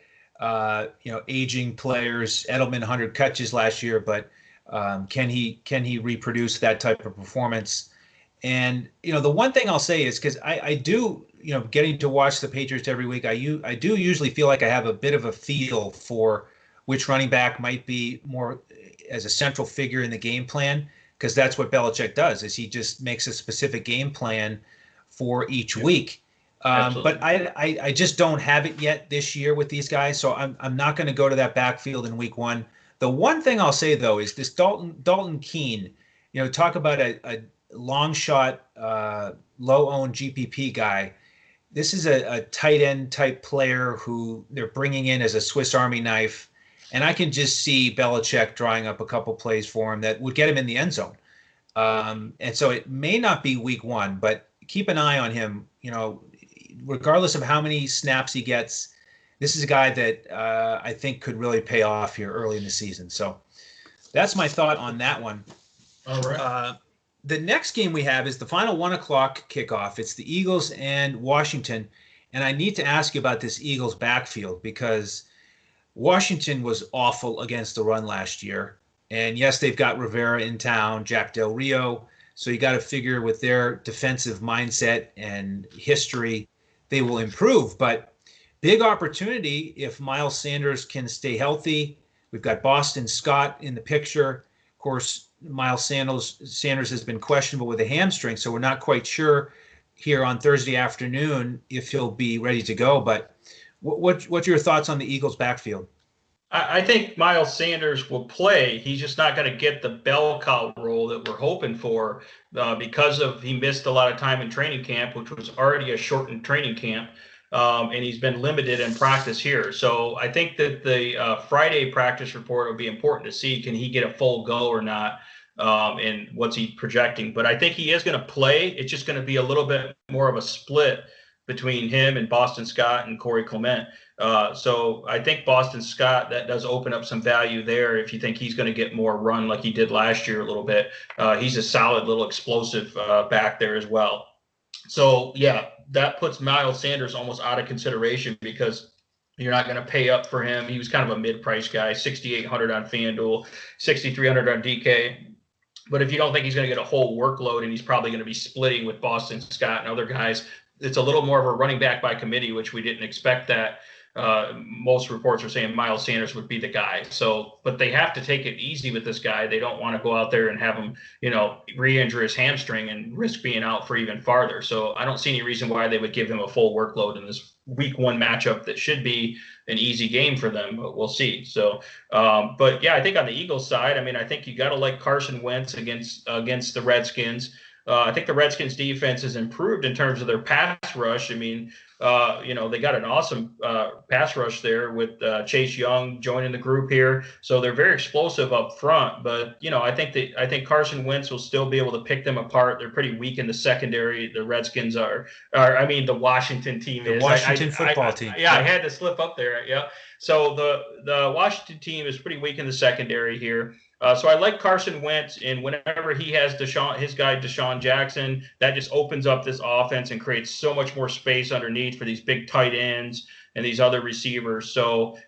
aging players. Edelman 100 catches last year, but can he reproduce that type of performance? And the one thing I'll say is, because I do getting to watch the Patriots every week, I do usually feel like I have a bit of a feel for which running back might be more as a central figure in the game plan, because that's what Belichick does, is he just makes a specific game plan for each week. Absolutely. But I just don't have it yet this year with these guys, so I'm not going to go to that backfield in week one. The one thing I'll say though is this Dalton Keene, talk about a long shot, low owned GPP guy. This is a tight end type player who they're bringing in as a Swiss Army knife, and I can just see Belichick drawing up a couple plays for him that would get him in the end zone. And so it may not be week one, but keep an eye on him. Regardless of how many snaps he gets, this is a guy that I think could really pay off here early in the season. So that's my thought on that one. All right. The next game we have is the final 1:00 kickoff. It's the Eagles and Washington. And I need to ask you about this Eagles backfield because Washington was awful against the run last year. And yes, they've got Rivera in town, Jack Del Rio. So you got to figure with their defensive mindset and history, they will improve. But big opportunity if Miles Sanders can stay healthy. We've got Boston Scott in the picture. Of course, Miles Sanders has been questionable with a hamstring, so we're not quite sure here on Thursday afternoon if he'll be ready to go. But what's your thoughts on the Eagles backfield? I think Miles Sanders will play. He's just not going to get the bell cow role that we're hoping for because he missed a lot of time in training camp, which was already a shortened training camp, and he's been limited in practice here. So I think that the Friday practice report will be important to see, can he get a full go or not, and what's he projecting. But I think he is going to play. It's just going to be a little bit more of a split between him and Boston Scott and Corey Clement. So I think Boston Scott, that does open up some value there if you think he's going to get more run like he did last year a little bit. He's a solid little explosive back there as well. So, yeah, that puts Miles Sanders almost out of consideration because you're not going to pay up for him. He was kind of a mid-price guy, $6,800 on FanDuel, $6,300 on DK. But if you don't think he's going to get a whole workload and he's probably going to be splitting with Boston Scott and other guys, it's a little more of a running back by committee, which we didn't expect that. Most reports are saying Miles Sanders would be the guy. So, but they have to take it easy with this guy. They don't want to go out there and have him, re-injure his hamstring and risk being out for even farther. So I don't see any reason why they would give him a full workload in this week one matchup that should be an easy game for them, but we'll see. So, but yeah, I think on the Eagles side, I think you got to like Carson Wentz against the Redskins. I think the Redskins defense has improved in terms of their pass rush. They got an awesome pass rush there with Chase Young joining the group here. So they're very explosive up front. But, I think Carson Wentz will still be able to pick them apart. They're pretty weak in the secondary. The Redskins the Washington team is. The Washington football team. Yeah, I had to slip up there. Yeah. So the Washington team is pretty weak in the secondary here. So I like Carson Wentz, and whenever he has his guy Deshawn Jackson, that just opens up this offense and creates so much more space underneath for these big tight ends and these other receivers. So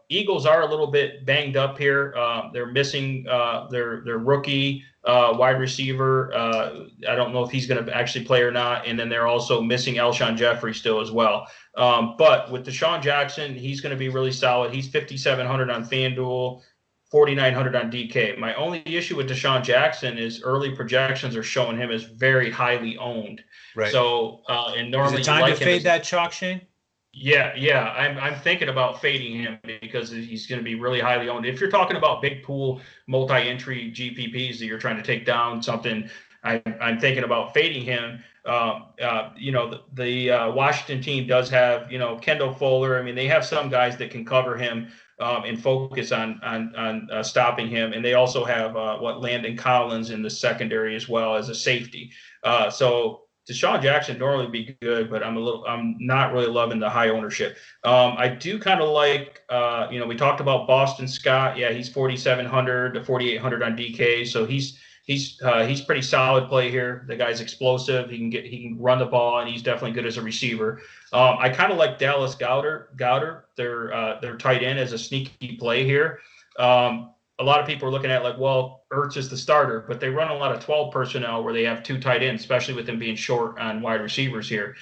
Eagles are a little bit banged up here. They're missing their rookie wide receiver. I don't know if he's going to actually play or not. And then they're also missing Alshon Jeffrey still as well. But with Deshawn Jackson, he's going to be really solid. He's $5,700 on FanDuel. $4,900 on DK. My only issue with Deshaun Jackson is early projections are showing him as very highly owned. Right. So, and normally is it time to fade that chalk, Shane? Yeah. I'm thinking about fading him because he's going to be really highly owned. If you're talking about big pool, multi-entry GPPs that you're trying to take down something, I'm thinking about fading him. The Washington team does have, Kendall Fuller. They have some guys that can cover him. And focus on stopping him. And they also have Landon Collins in the secondary as well as a safety. So Deshaun Jackson normally be good, but I'm not really loving the high ownership. I do kind of like, we talked about Boston Scott. Yeah, he's 4,700 to 4,800 on DK. So he's pretty solid play here. The guy's explosive. He can run the ball, and he's definitely good as a receiver. I kind of like Dallas Goedert, their tight end, as a sneaky play here. A lot of people are looking at Ertz is the starter, but they run a lot of 12 personnel where they have two tight ends, especially with them being short on wide receivers here.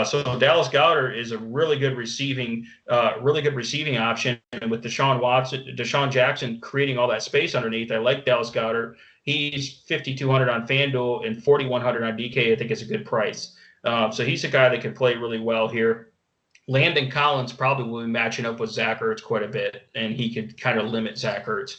So Dallas Goedert is a really good receiving option. And with Deshaun Jackson creating all that space underneath, I like Dallas Goedert. He's $5,200 on FanDuel and $4,100 on DK. I think it's a good price. So he's a guy that can play really well here. Landon Collins probably will be matching up with Zach Ertz quite a bit, and he could kind of limit Zach Ertz.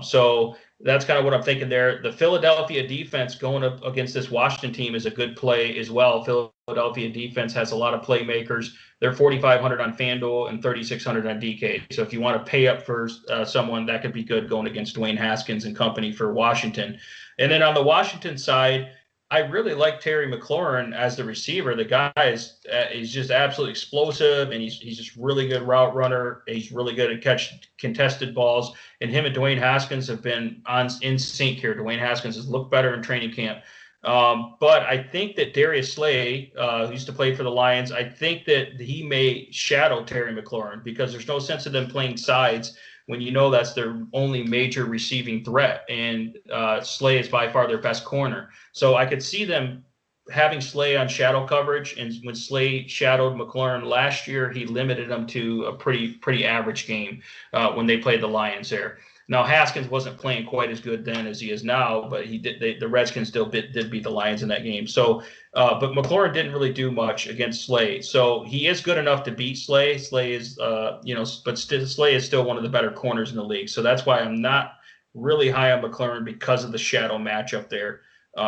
So that's kind of what I'm thinking there. The Philadelphia defense going up against this Washington team is a good play as well. Philadelphia defense has a lot of playmakers. They're 4,500 on FanDuel and 3,600 on DK. So if you want to pay up for someone, that could be good going against Dwayne Haskins and company for Washington. And then on the Washington side, I really like Terry McLaurin as the receiver. The guy is just absolutely explosive, and he's just really good route runner. He's really good at catch contested balls. And him and Dwayne Haskins have been in sync here. Dwayne Haskins has looked better in training camp. But I think that Darius Slay, who used to play for the Lions, I think that he may shadow Terry McLaurin because there's no sense of them playing sides when you know that's their only major receiving threat. And Slay is by far their best corner. So I could see them having Slay on shadow coverage. And when Slay shadowed McLaurin last year, he limited them to a pretty average game when they played the Lions there. Now, Haskins wasn't playing quite as good then as he is now, but the Redskins still did beat the Lions in that game. So, but McLaurin didn't really do much against Slay. So he is good enough to beat Slay. Slay is, but Slay is still one of the better corners in the league. So that's why I'm not really high on McLaurin because of the shadow matchup there,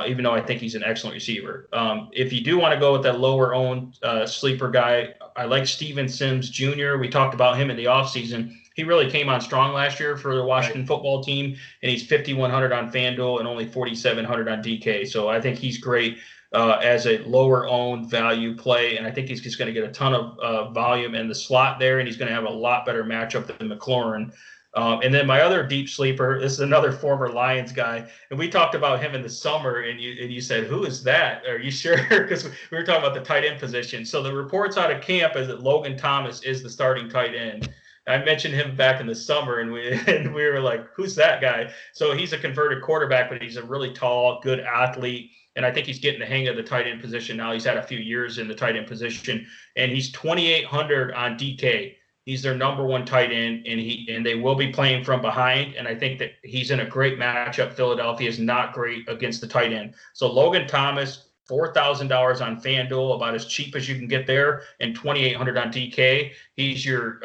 even though I think he's an excellent receiver. If you do want to go with that lower owned sleeper guy, I like Steven Sims Jr. We talked about him in the offseason. He really came on strong last year for the Washington football team, and he's 5,100 on FanDuel and only 4,700 on DK. So I think he's great as a lower-owned value play, and I think he's just going to get a ton of volume in the slot there, and he's going to have a lot better matchup than McLaurin. And then my other deep sleeper, this is another former Lions guy, and we talked about him in the summer, and you said, who is that? Are you sure? Because we were talking about the tight end position. So the reports out of camp is that Logan Thomas is the starting tight end. I mentioned him back in the summer, and we were like, who's that guy? So he's a converted quarterback, but he's a really tall, good athlete, and I think he's getting the hang of the tight end position now. He's had a few years in the tight end position, and he's 2,800 on DK. He's their number one tight end, and they will be playing from behind, and I think that he's in a great matchup. Philadelphia is not great against the tight end. So Logan Thomas, $4,000 on FanDuel, about as cheap as you can get there, and 2,800 on DK. He's your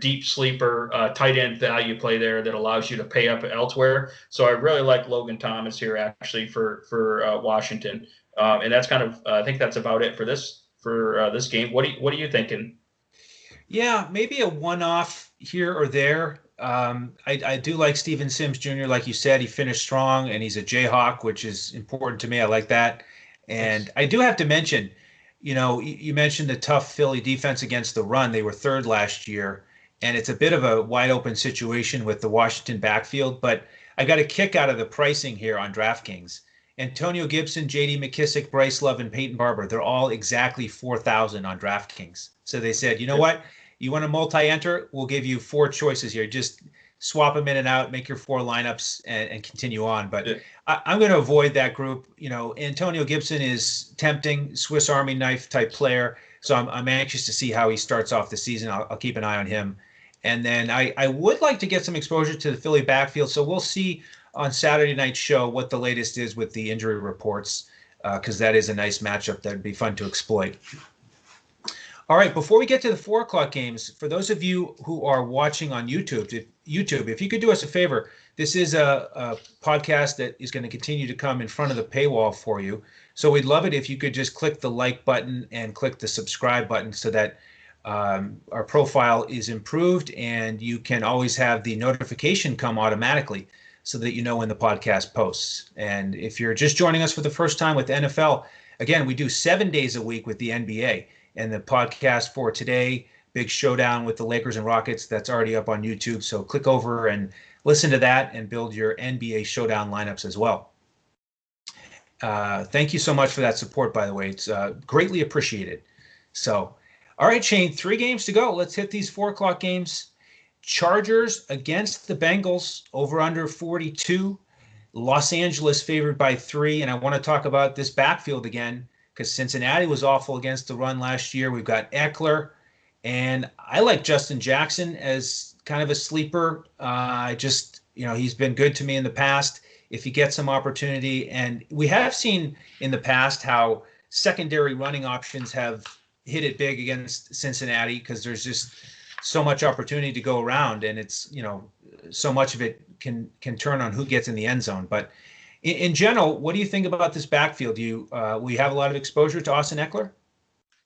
deep sleeper tight end value play there that allows you to pay up elsewhere. So I really like Logan Thomas here actually for Washington, and that's kind of I think that's about it for this game. What are you thinking? Yeah, maybe a one-off here or there. I do like Steven Sims Jr. Like you said, he finished strong, and he's a Jayhawk, which is important to me. I like that. And I do have to mention, you mentioned the tough Philly defense against the run. They were third last year, and it's a bit of a wide open situation with the Washington backfield. But I got a kick out of the pricing here on DraftKings. Antonio Gibson, J.D. McKissick, Bryce Love, and Peyton Barber, they're all exactly 4,000 on DraftKings. So they said, you know what? You want to multi-enter? We'll give you 4 choices here. Just swap them in and out, make your 4 lineups, and continue on. But yeah. I'm going to avoid that group. Antonio Gibson is tempting, Swiss Army knife type player. So I'm anxious to see how he starts off the season. I'll keep an eye on him. And then I would like to get some exposure to the Philly backfield. So we'll see on Saturday night's show what the latest is with the injury reports, because that is a nice matchup that would be fun to exploit. All right, before we get to the 4 o'clock games, for those of you who are watching on YouTube, if you could do us a favor, this is a podcast that is going to continue to come in front of the paywall for you. So we'd love it if you could just click the like button and click the subscribe button so that our profile is improved, and you can always have the notification come automatically so that you know when the podcast posts. And if you're just joining us for the first time with NFL, again, we do 7 days a week with the NBA. And the podcast for today, big showdown with the Lakers and Rockets, that's already up on YouTube. So click over and listen to that and build your NBA showdown lineups as well. Thank you so much for that support, by the way. It's greatly appreciated. So, all right, Shane, 3 games to go. Let's hit these 4 o'clock games. Chargers against the Bengals, over under 42. Los Angeles favored by 3. And I want to talk about this backfield again, because Cincinnati was awful against the run last year. We've got Eckler, and I like Justin Jackson as kind of a sleeper. He's been good to me in the past if he gets some opportunity. And we have seen in the past how secondary running options have hit it big against Cincinnati because there's just so much opportunity to go around, and it's, so much of it can turn on who gets in the end zone. But in general, what do you think about this backfield? Will you have a lot of exposure to Austin Eckler?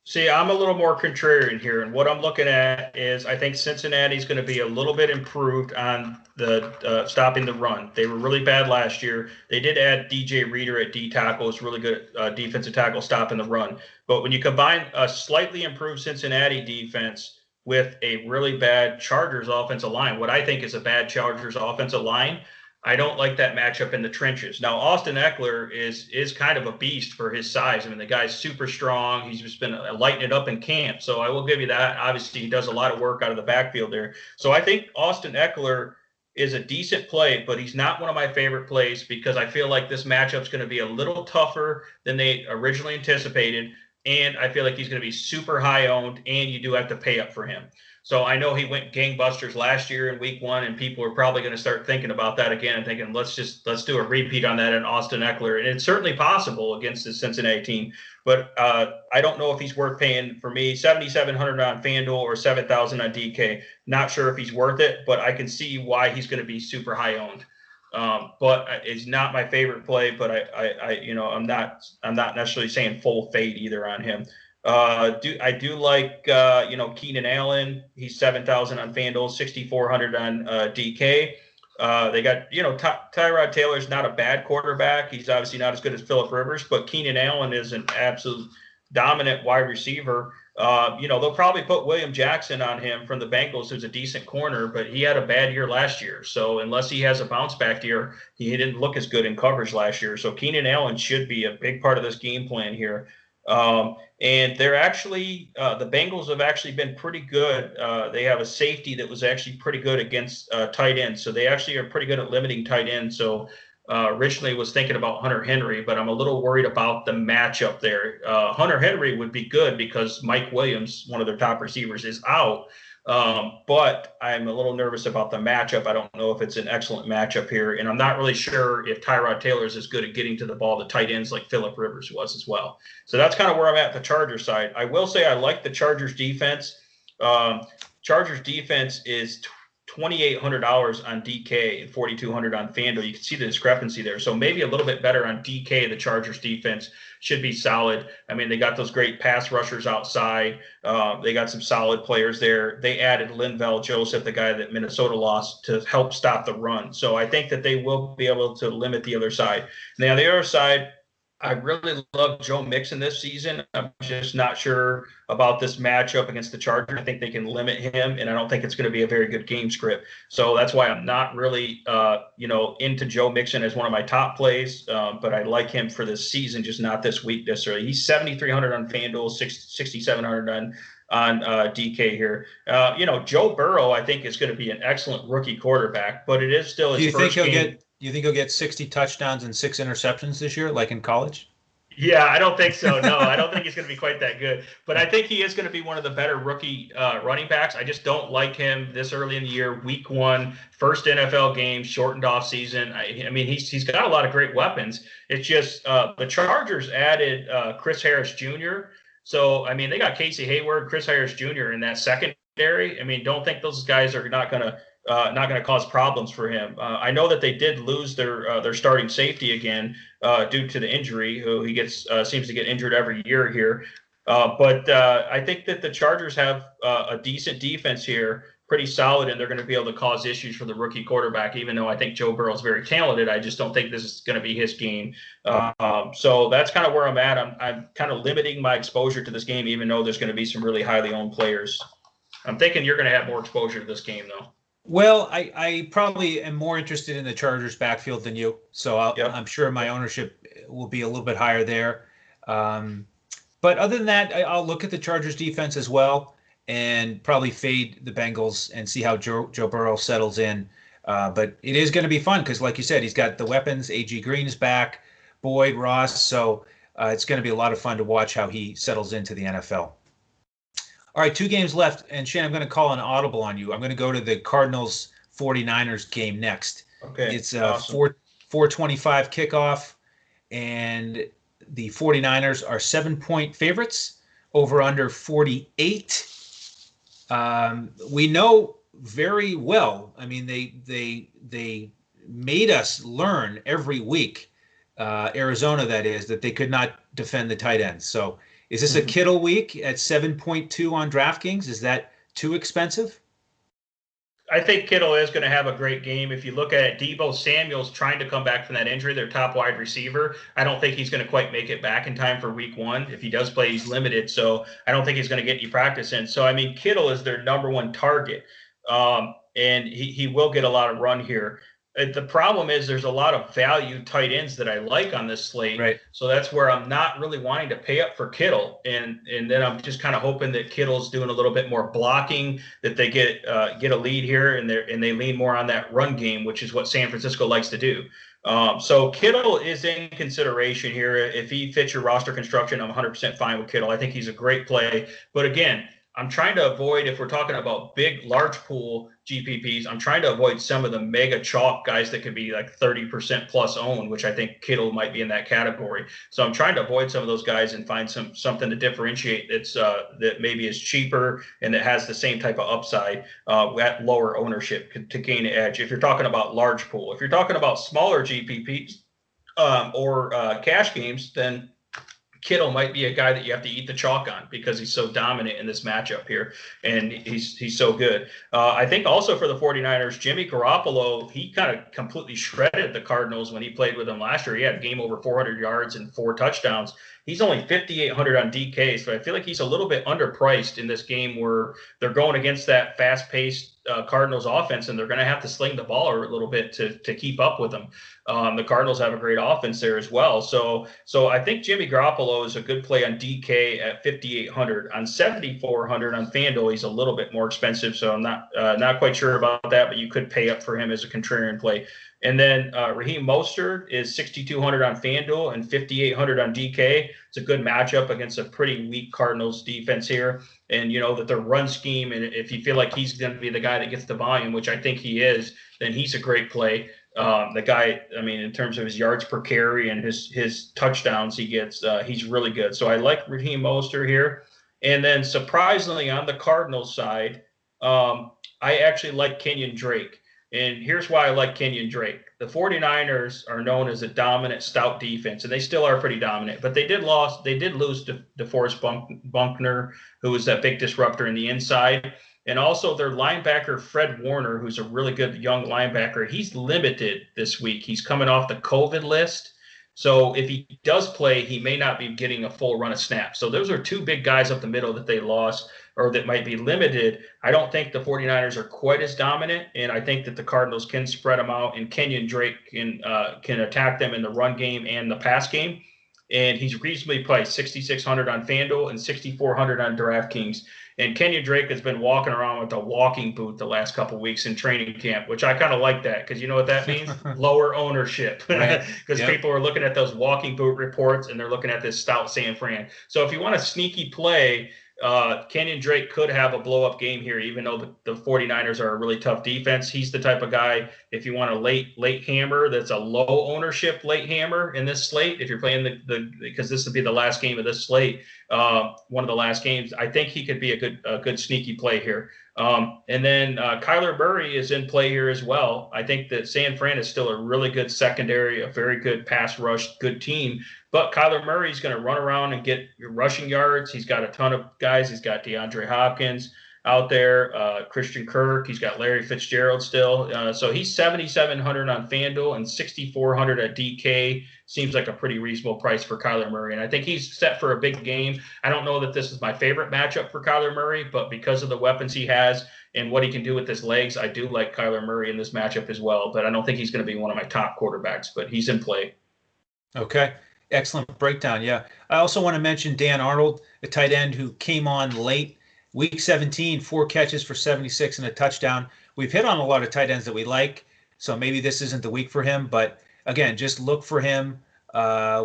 See, I'm a little more contrarian here, and what I'm looking at is I think Cincinnati's going to be a little bit improved on the stopping the run. They were really bad last year. They did add DJ Reader at D tackle, is really good defensive tackle stopping the run. But when you combine a slightly improved Cincinnati defense with a really bad Chargers offensive line, what I think is a bad Chargers offensive line, I don't like that matchup in the trenches. Now, Austin Eckler is kind of a beast for his size. I mean, the guy's super strong. He's just been lighting it up in camp. So I will give you that. Obviously, he does a lot of work out of the backfield there. So I think Austin Eckler is a decent play, but he's not one of my favorite plays because I feel like this matchup's going to be a little tougher than they originally anticipated. And I feel like he's going to be super high owned, and you do have to pay up for him. So I know he went gangbusters last year in week 1, and people are probably going to start thinking about that again and thinking, let's do a repeat on that in Austin Eckler. And it's certainly possible against the Cincinnati team, but I don't know if he's worth paying. For me, $7,700 on FanDuel or $7,000 on DK. Not sure if he's worth it, but I can see why he's going to be super high owned. But it's not my favorite play, but I'm not necessarily saying full fade either on him. I do like Keenan Allen. He's 7,000 on FanDuel, 6,400 on DK. They got Tyrod Taylor's not a bad quarterback. He's obviously not as good as Phillip Rivers, but Keenan Allen is an absolute dominant wide receiver. They'll probably put William Jackson on him from the Bengals, who's a decent corner, but he had a bad year last year. So unless he has a bounce back year, he didn't look as good in coverage last year. So Keenan Allen should be a big part of this game plan here. And they're actually the Bengals have actually been pretty good. They have a safety that was actually pretty good against tight ends. So they actually are pretty good at limiting tight ends. So originally was thinking about Hunter Henry, but I'm a little worried about the matchup there. Hunter Henry would be good because Mike Williams, one of their top receivers, is out. But I'm a little nervous about the matchup. I don't know if it's an excellent matchup here. And I'm not really sure if Tyrod Taylor is as good at getting to the ball, the tight ends like Phillip Rivers was as well. So that's kind of where I'm at the Chargers side. I will say I like the Chargers defense. Chargers defense is $2,800 on DK and $4,200 on FanDuel. You can see the discrepancy there. So maybe a little bit better on DK. The Chargers defense should be solid. I mean, they got those great pass rushers outside. They got some solid players there. They added Linval Joseph, the guy that Minnesota lost, to help stop the run. So I think that they will be able to limit the other side. Now, the other side, I really love Joe Mixon this season. I'm just not sure about this matchup against the Chargers. I think they can limit him, and I don't think it's going to be a very good game script. So that's why I'm not really, into Joe Mixon as one of my top plays. But I like him for this season, just not this week necessarily. He's 7,300 on FanDuel, 6,700 on DK here. Joe Burrow, I think, is going to be an excellent rookie quarterback, but it is still his first game. You think he'll get 60 touchdowns and 6 interceptions this year, like in college? Yeah, I don't think so. No, I don't think he's going to be quite that good. But I think he is going to be one of the better rookie running backs. I just don't like him this early in the year, week 1, first NFL game, shortened off season. I mean, he's got a lot of great weapons. It's just the Chargers added Chris Harris Jr. So, I mean, they got Casey Hayward, Chris Harris Jr. in that secondary. I mean, don't think those guys are not going to cause problems for him. I know that they did lose their starting safety again due to the injury. Who he seems to get injured every year here. But I think that the Chargers have a decent defense here, pretty solid, and they're going to be able to cause issues for the rookie quarterback. Even though I think Joe Burrow is very talented, I just don't think this is going to be his game. So that's kind of where I'm at. I'm kind of limiting my exposure to this game, even though there's going to be some really highly owned players. I'm thinking you're going to have more exposure to this game, though. Well, I probably am more interested in the Chargers backfield than you, so I'm sure my ownership will be a little bit higher there. But other than that, I'll look at the Chargers defense as well and probably fade the Bengals and see how Joe Burrow settles in. But it is going to be fun because, like you said, he's got the weapons. A.G. Green is back, Boyd, Ross, so it's going to be a lot of fun to watch how he settles into the NFL. All right, 2 games left, and Shane, I'm going to call an audible on you. I'm going to go to the Cardinals 49ers game next. Okay. It's a awesome. 4:25 kickoff, and the 49ers are 7-point favorites, over under 48. We know very well. I mean, they made us learn every week, Arizona that is, that they could not defend the tight ends. So is this a Kittle week at 7.2 on DraftKings? Is that too expensive? I think Kittle is going to have a great game. If you look at Deebo Samuel's trying to come back from that injury, their top wide receiver, I don't think he's going to quite make it back in time for week 1. If he does play, he's limited. So I don't think he's going to get any practice in. So, I mean, Kittle is their number one target. And he will get a lot of run here. The problem is there's a lot of value tight ends that I like on this slate. Right. So that's where I'm not really wanting to pay up for Kittle. And then I'm just kind of hoping that Kittle's doing a little bit more blocking, that they get a lead here and they lean more on that run game, which is what San Francisco likes to do. So Kittle is in consideration here. If he fits your roster construction, I'm 100% fine with Kittle. I think he's a great play. But again, I'm trying to avoid, if we're talking about big, large pool GPPs, I'm trying to avoid some of the mega chalk guys that could be like 30% plus owned, which I think Kittle might be in that category. So I'm trying to avoid some of those guys and find something to differentiate that maybe is cheaper and that has the same type of upside at lower ownership to gain an edge. If you're talking about large pool, if you're talking about smaller GPPs or cash games, then Kittle might be a guy that you have to eat the chalk on because he's so dominant in this matchup here, and he's so good. I think also for the 49ers, Jimmy Garoppolo, he kind of completely shredded the Cardinals when he played with them last year. He had a game over 400 yards and 4 touchdowns. He's only 5,800 on DK, so I feel like he's a little bit underpriced in this game where they're going against that fast-paced Cardinals offense, and they're going to have to sling the ball a little bit to keep up with them. The Cardinals have a great offense there as well. So I think Jimmy Garoppolo is a good play on DK at 5,800. On 7,400 on FanDuel, he's a little bit more expensive, so I'm not quite sure about that, but you could pay up for him as a contrarian play. And then Raheem Mostert is 6,200 on FanDuel and 5,800 on DK. It's a good matchup against a pretty weak Cardinals defense here. And you know that their run scheme, and if you feel like he's going to be the guy that gets the volume, which I think he is, then he's a great play. The guy, I mean, in terms of his yards per carry and his touchdowns he gets, he's really good. So I like Raheem Mostert here. And then surprisingly on the Cardinals side, I actually like Kenyon Drake. And here's why I like Kenyon Drake. The 49ers are known as a dominant, stout defense, and they still are pretty dominant. But they did lose to DeForest Buckner, who was that big disruptor in the inside. And also their linebacker, Fred Warner, who's a really good young linebacker. He's limited this week. He's coming off the COVID list. So if he does play, he may not be getting a full run of snaps. So those are two big guys up the middle that they lost or that might be limited. I don't think the 49ers are quite as dominant, and I think that the Cardinals can spread them out, and Kenyon Drake can attack them in the run game and the pass game. And he's reasonably priced, 6,600 on FanDuel and 6,400 on DraftKings. And Kenyon Drake has been walking around with a walking boot the last couple of weeks in training camp, which I kind of like that because you know what that means? Lower ownership. Because people are looking at those walking boot reports and they're looking at this stout San Fran. So if you want a sneaky play, Kenyon Drake could have a blow-up game here, even though the 49ers are a really tough defense. He's the type of guy, if you want a late hammer, that's a low ownership late hammer in this slate. If you're playing because this would be the last game of this slate, one of the last games, I think he could be a good sneaky play here. And then Kyler Murray is in play here as well. I think that San Fran is still a really good secondary, a very good pass rush, good team. But Kyler Murray is going to run around and get rushing yards. He's got a ton of guys. He's got DeAndre Hopkins out there, Christian Kirk. He's got Larry Fitzgerald still. So he's 7,700 on FanDuel and 6,400 at DK. Seems like a pretty reasonable price for Kyler Murray. And I think he's set for a big game. I don't know that this is my favorite matchup for Kyler Murray, but because of the weapons he has and what he can do with his legs, I do like Kyler Murray in this matchup as well. But I don't think he's going to be one of my top quarterbacks, but he's in play. Okay. Excellent breakdown. Yeah. I also want to mention Dan Arnold, a tight end who came on late. Week 17, 4 catches for 76 and a touchdown. We've hit on a lot of tight ends that we like, so maybe this isn't the week for him. But again, just look for him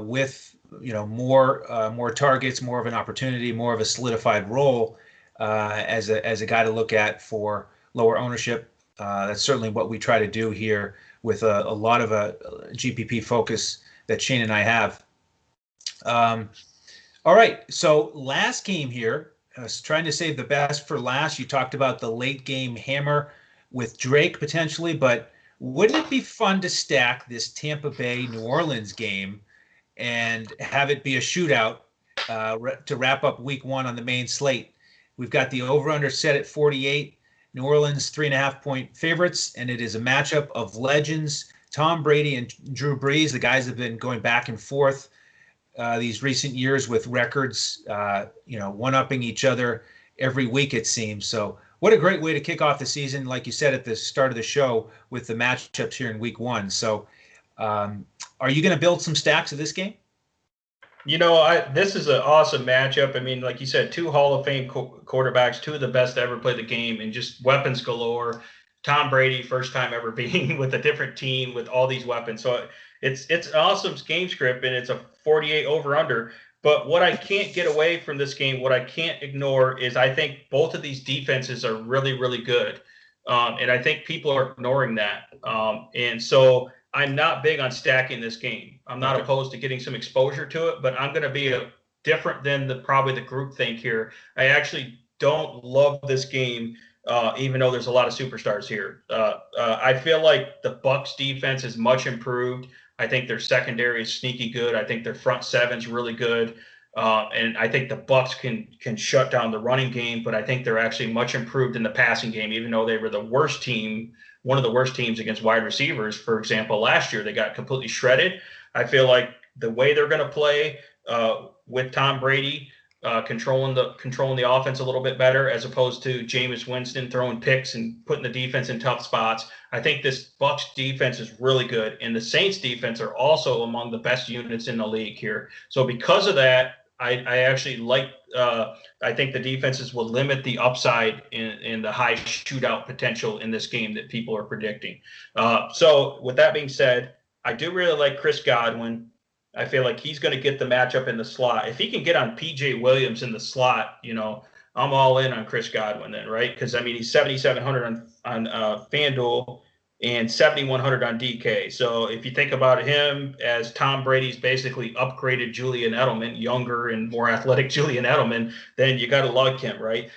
with more targets, more of an opportunity, more of a solidified role as a guy to look at for lower ownership. That's certainly what we try to do here with a lot of a GPP focus that Shane and I have. Um, all right. So last game here, I was trying to save the best for last. You talked about the late game hammer with Drake potentially, but wouldn't it be fun to stack this Tampa Bay New Orleans game and have it be a shootout to wrap up week one on the main slate? We've got the over under set at 48. New Orleans 3.5 point favorites, and it is a matchup of legends Tom Brady and Drew Brees. The guys have been going back and forth these recent years with records, one-upping each other every week, it seems. So what a great way to kick off the season, like you said at the start of the show, with the matchups here in week one. So are you going to build some stacks of this game? This is an awesome matchup. I mean, like you said, two Hall of Fame quarterbacks, two of the best to ever play the game, and just weapons galore. Tom Brady, first time ever being with a different team with all these weapons. So it's an awesome game script, and it's a 48 over under. But what I can't get away from this game, what I can't ignore is I think both of these defenses are really, really good. And I think people are ignoring that. And so I'm not big on stacking this game. I'm not opposed to getting some exposure to it, but I'm going to be different than probably the group think here. I actually don't love this game, even though there's a lot of superstars here. I feel like the Bucs defense is much improved. I think their secondary is sneaky good. I think their front seven's really good. And I think the Bucs can shut down the running game, but I think they're actually much improved in the passing game, even though they were the worst team, one of the worst teams against wide receivers. For example, last year they got completely shredded. I feel like the way they're going to play with Tom Brady controlling the offense a little bit better, as opposed to Jameis Winston throwing picks and putting the defense in tough spots. I think this Bucs defense is really good, and the Saints defense are also among the best units in the league here. So because of that, I actually like. I think the defenses will limit the upside in the high shootout potential in this game that people are predicting. So with that being said, I do really like Chris Godwin. I feel like he's going to get the matchup in the slot. If he can get on PJ Williams in the slot, I'm all in on Chris Godwin then, right? Because I mean, he's 7,700 on FanDuel and 7,100 on DK. So if you think about him as Tom Brady's basically upgraded Julian Edelman, younger and more athletic Julian Edelman, then you got to like him, right?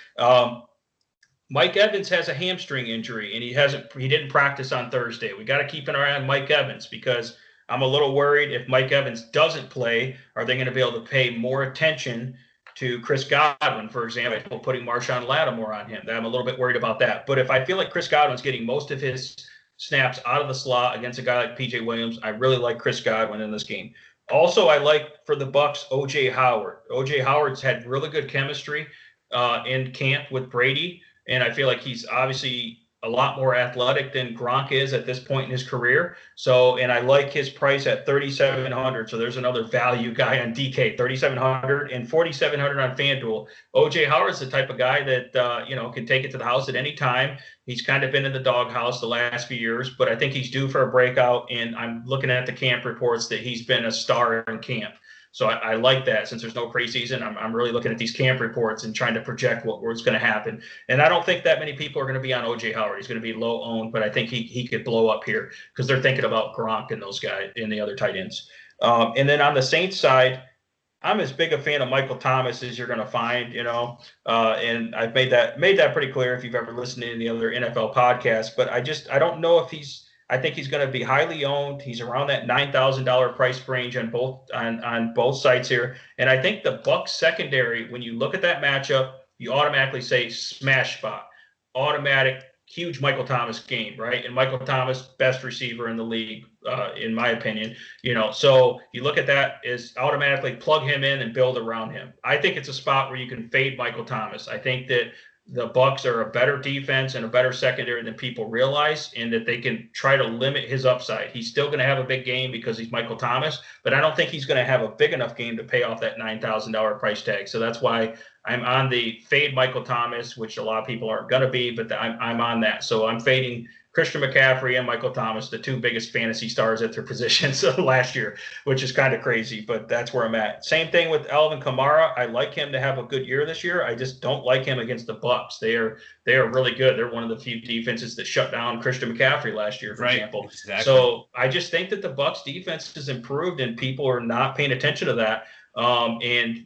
Mike Evans has a hamstring injury, and he didn't practice on Thursday. We got to keep an eye on Mike Evans, because I'm a little worried if Mike Evans doesn't play, are they going to be able to pay more attention to Chris Godwin, for example, putting Marshawn Lattimore on him? I'm a little bit worried about that. But if I feel like Chris Godwin's getting most of his snaps out of the slot against a guy like PJ Williams, I really like Chris Godwin in this game. Also, I like for the Bucs OJ Howard. OJ Howard's had really good chemistry in camp with Brady, and I feel like he's obviously a lot more athletic than Gronk is at this point in his career. So, and I like his price at 3,700. So there's another value guy on DK, 3,700 and 4,700 on FanDuel. OJ Howard's the type of guy that, can take it to the house at any time. He's kind of been in the doghouse the last few years, but I think he's due for a breakout. And I'm looking at the camp reports that he's been a star in camp. So I like that. Since there's no preseason, I'm really looking at these camp reports and trying to project what's going to happen. And I don't think that many people are going to be on OJ Howard. He's going to be low owned, but I think he could blow up here because they're thinking about Gronk and those guys and the other tight ends. And then on the Saints side, I'm as big a fan of Michael Thomas as you're going to find, and I've made that pretty clear if you've ever listened to any other NFL podcasts. But I don't know if I think he's going to be highly owned. He's around that $9,000 price range on both sites here. And I think the Bucs secondary, when you look at that matchup, you automatically say smash spot, automatic, huge Michael Thomas game, right? And Michael Thomas, best receiver in the league, in my opinion. So you look at that as automatically plug him in and build around him. I think it's a spot where you can fade Michael Thomas. I think that the Bucs are a better defense and a better secondary than people realize, and that they can try to limit his upside. He's still going to have a big game because he's Michael Thomas, but I don't think he's going to have a big enough game to pay off that $9,000 price tag. So that's why I'm on the fade Michael Thomas, which a lot of people aren't going to be, but I'm on that. So I'm fading Christian McCaffrey and Michael Thomas, the two biggest fantasy stars at their positions last year, which is kind of crazy, but that's where I'm at. Same thing with Alvin Kamara. I like him to have a good year this year. I just don't like him against the Bucs. They are really good. They're one of the few defenses that shut down Christian McCaffrey last year, for example. Exactly. So I just think that the Bucs defense has improved, and people are not paying attention to that. And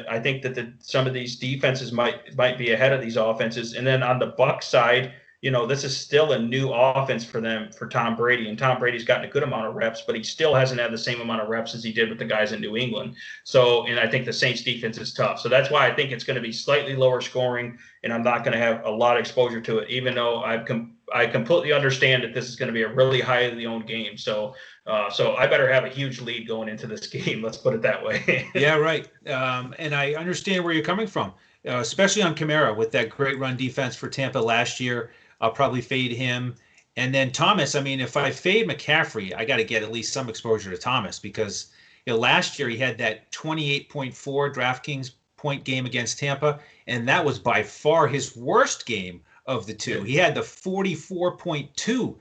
I think that some of these defenses might be ahead of these offenses. And then on the Bucs side, this is still a new offense for them, for Tom Brady. And Tom Brady's gotten a good amount of reps, but he still hasn't had the same amount of reps as he did with the guys in New England. So, and I think the Saints defense is tough. So that's why I think it's going to be slightly lower scoring, and I'm not going to have a lot of exposure to it, even though I completely understand that this is going to be a really highly owned game. So I better have a huge lead going into this game. Let's put it that way. Yeah, right. And I understand where you're coming from, especially on Kamara with that great run defense for Tampa last year. I'll probably fade him. And then Thomas, I mean, if I fade McCaffrey, I got to get at least some exposure to Thomas because last year he had that 28.4 DraftKings point game against Tampa, and that was by far his worst game of the two. He had the 44.2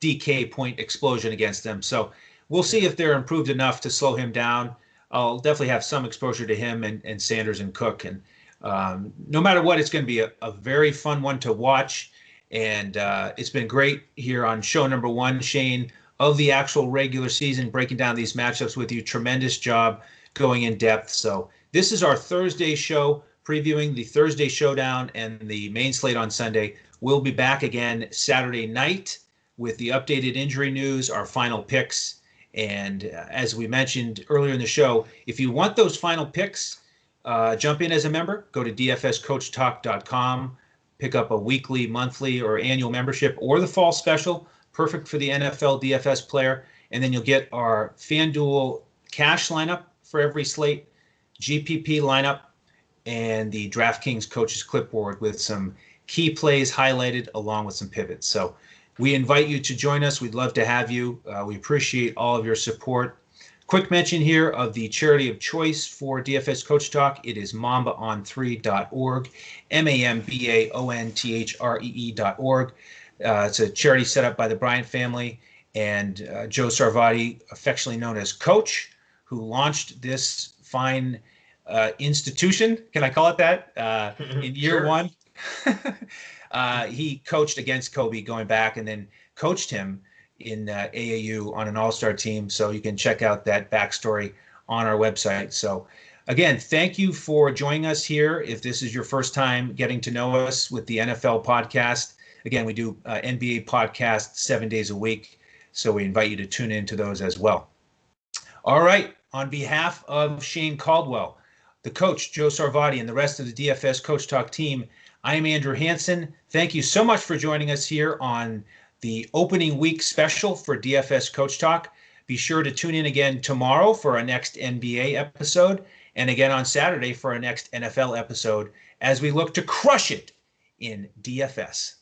DK point explosion against them. So we'll see if they're improved enough to slow him down. I'll definitely have some exposure to him and Sanders and Cook. And no matter what, it's going to be a very fun one to watch. And it's been great here on show number 1, Shane, of the actual regular season, breaking down these matchups with you. Tremendous job going in depth. So this is our Thursday show, previewing the Thursday Showdown and the main slate on Sunday. We'll be back again Saturday night with the updated injury news, our final picks. And as we mentioned earlier in the show, if you want those final picks, jump in as a member. Go to dfscoachtalk.com. Pick up a weekly, monthly, or annual membership or the fall special, perfect for the NFL DFS player. And then you'll get our FanDuel cash lineup for every slate, GPP lineup, and the DraftKings coaches clipboard with some key plays highlighted along with some pivots. So we invite you to join us. We'd love to have you. We appreciate all of your support. Quick mention here of the charity of choice for DFS Coach Talk. It is mambaon3.org, MAMBAONTHREE.org. It's a charity set up by the Bryant family and Joe Sarvati, affectionately known as Coach, who launched this fine institution. Can I call it that? In year one. He coached against Kobe going back and then coached him in AAU on an all-star team. So you can check out that backstory on our website. So again, thank you for joining us here. If this is your first time getting to know us with the NFL podcast, again, we do NBA podcasts 7 days a week. So we invite you to tune into those as well. All right. On behalf of Shane Caldwell, the coach, Joe Sarvati, and the rest of the DFS Coach Talk team, I'm Andrew Hansen. Thank you so much for joining us here on the opening week special for DFS Coach Talk. Be sure to tune in again tomorrow for our next NBA episode and again on Saturday for our next NFL episode as we look to crush it in DFS.